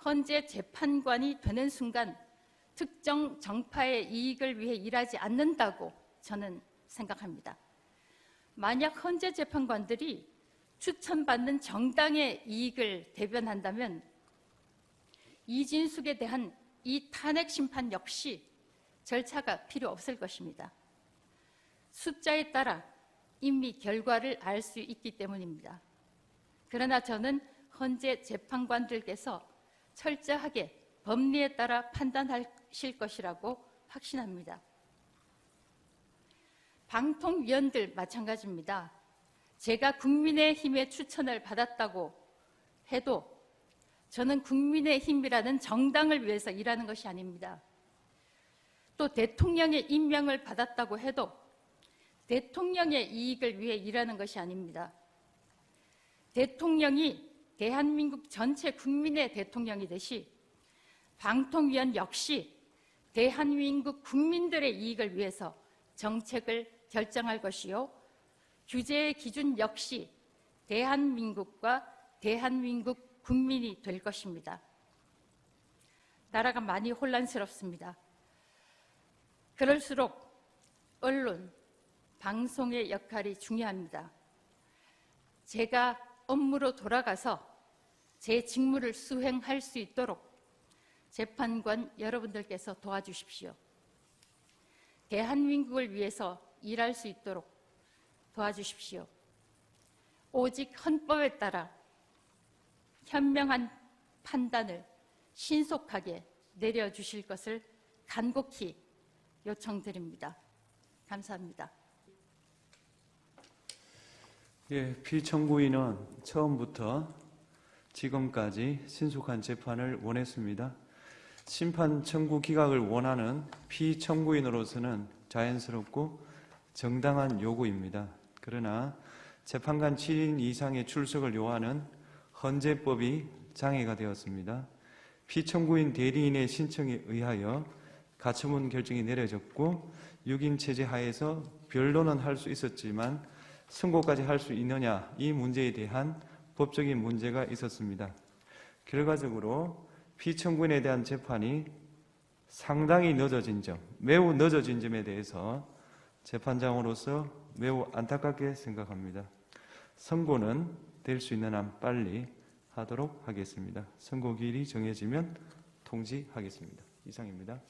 헌재 재판관이 되는 순간 특정 정파의 이익을 위해 일하지 않는다고 저는 생각합니다. 만약 헌재 재판관들이 추천받는 정당의 이익을 대변한다면 이진숙에 대한 이 탄핵 심판 역시 절차가 필요 없을 것입니다. 숫자에 따라 이미 결과를 알 수 있기 때문입니다. 그러나 저는 헌재 재판관들께서 철저하게 법리에 따라 판단하실 것이라고 확신합니다. 방통위원들 마찬가지입니다. 제가 국민의힘의 추천을 받았다고 해도 저는 국민의힘이라는 정당을 위해서 일하는 것이 아닙니다. 또 대통령의 임명을 받았다고 해도 대통령의 이익을 위해 일하는 것이 아닙니다. 대통령이 대한민국 전체 국민의 대통령이듯이 방통위원 역시 대한민국 국민들의 이익을 위해서 정책을 결정할 것이요, 규제의 기준 역시 대한민국과 대한민국 국민이 될 것입니다. 나라가 많이 혼란스럽습니다. 그럴수록 언론, 방송의 역할이 중요합니다. 제가 업무로 돌아가서 제 직무를 수행할 수 있도록 재판관 여러분들께서 도와주십시오. 대한민국을 위해서 일할 수 있도록 도와주십시오. 오직 헌법에 따라 현명한 판단을 신속하게 내려주실 것을 간곡히 요청드립니다. 감사합니다. 예, 피청구인은 처음부터 지금까지 신속한 재판을 원했습니다. 심판 청구 기각을 원하는 피청구인으로서는 자연스럽고 정당한 요구입니다. 그러나 재판관 7인 이상의 출석을 요하는 헌재법이 장애가 되었습니다. 피청구인 대리인의 신청에 의하여 가처분 결정이 내려졌고 6인 체제 하에서 변론은 할 수 있었지만 선고까지 할 수 있느냐, 이 문제에 대한 법적인 문제가 있었습니다. 결과적으로 피청구인에 대한 재판이 상당히 늦어진 점, 매우 늦어진 점에 대해서 재판장으로서 매우 안타깝게 생각합니다. 선고는 될 수 있는 한 빨리 하도록 하겠습니다. 선고 기일이 정해지면 통지하겠습니다. 이상입니다.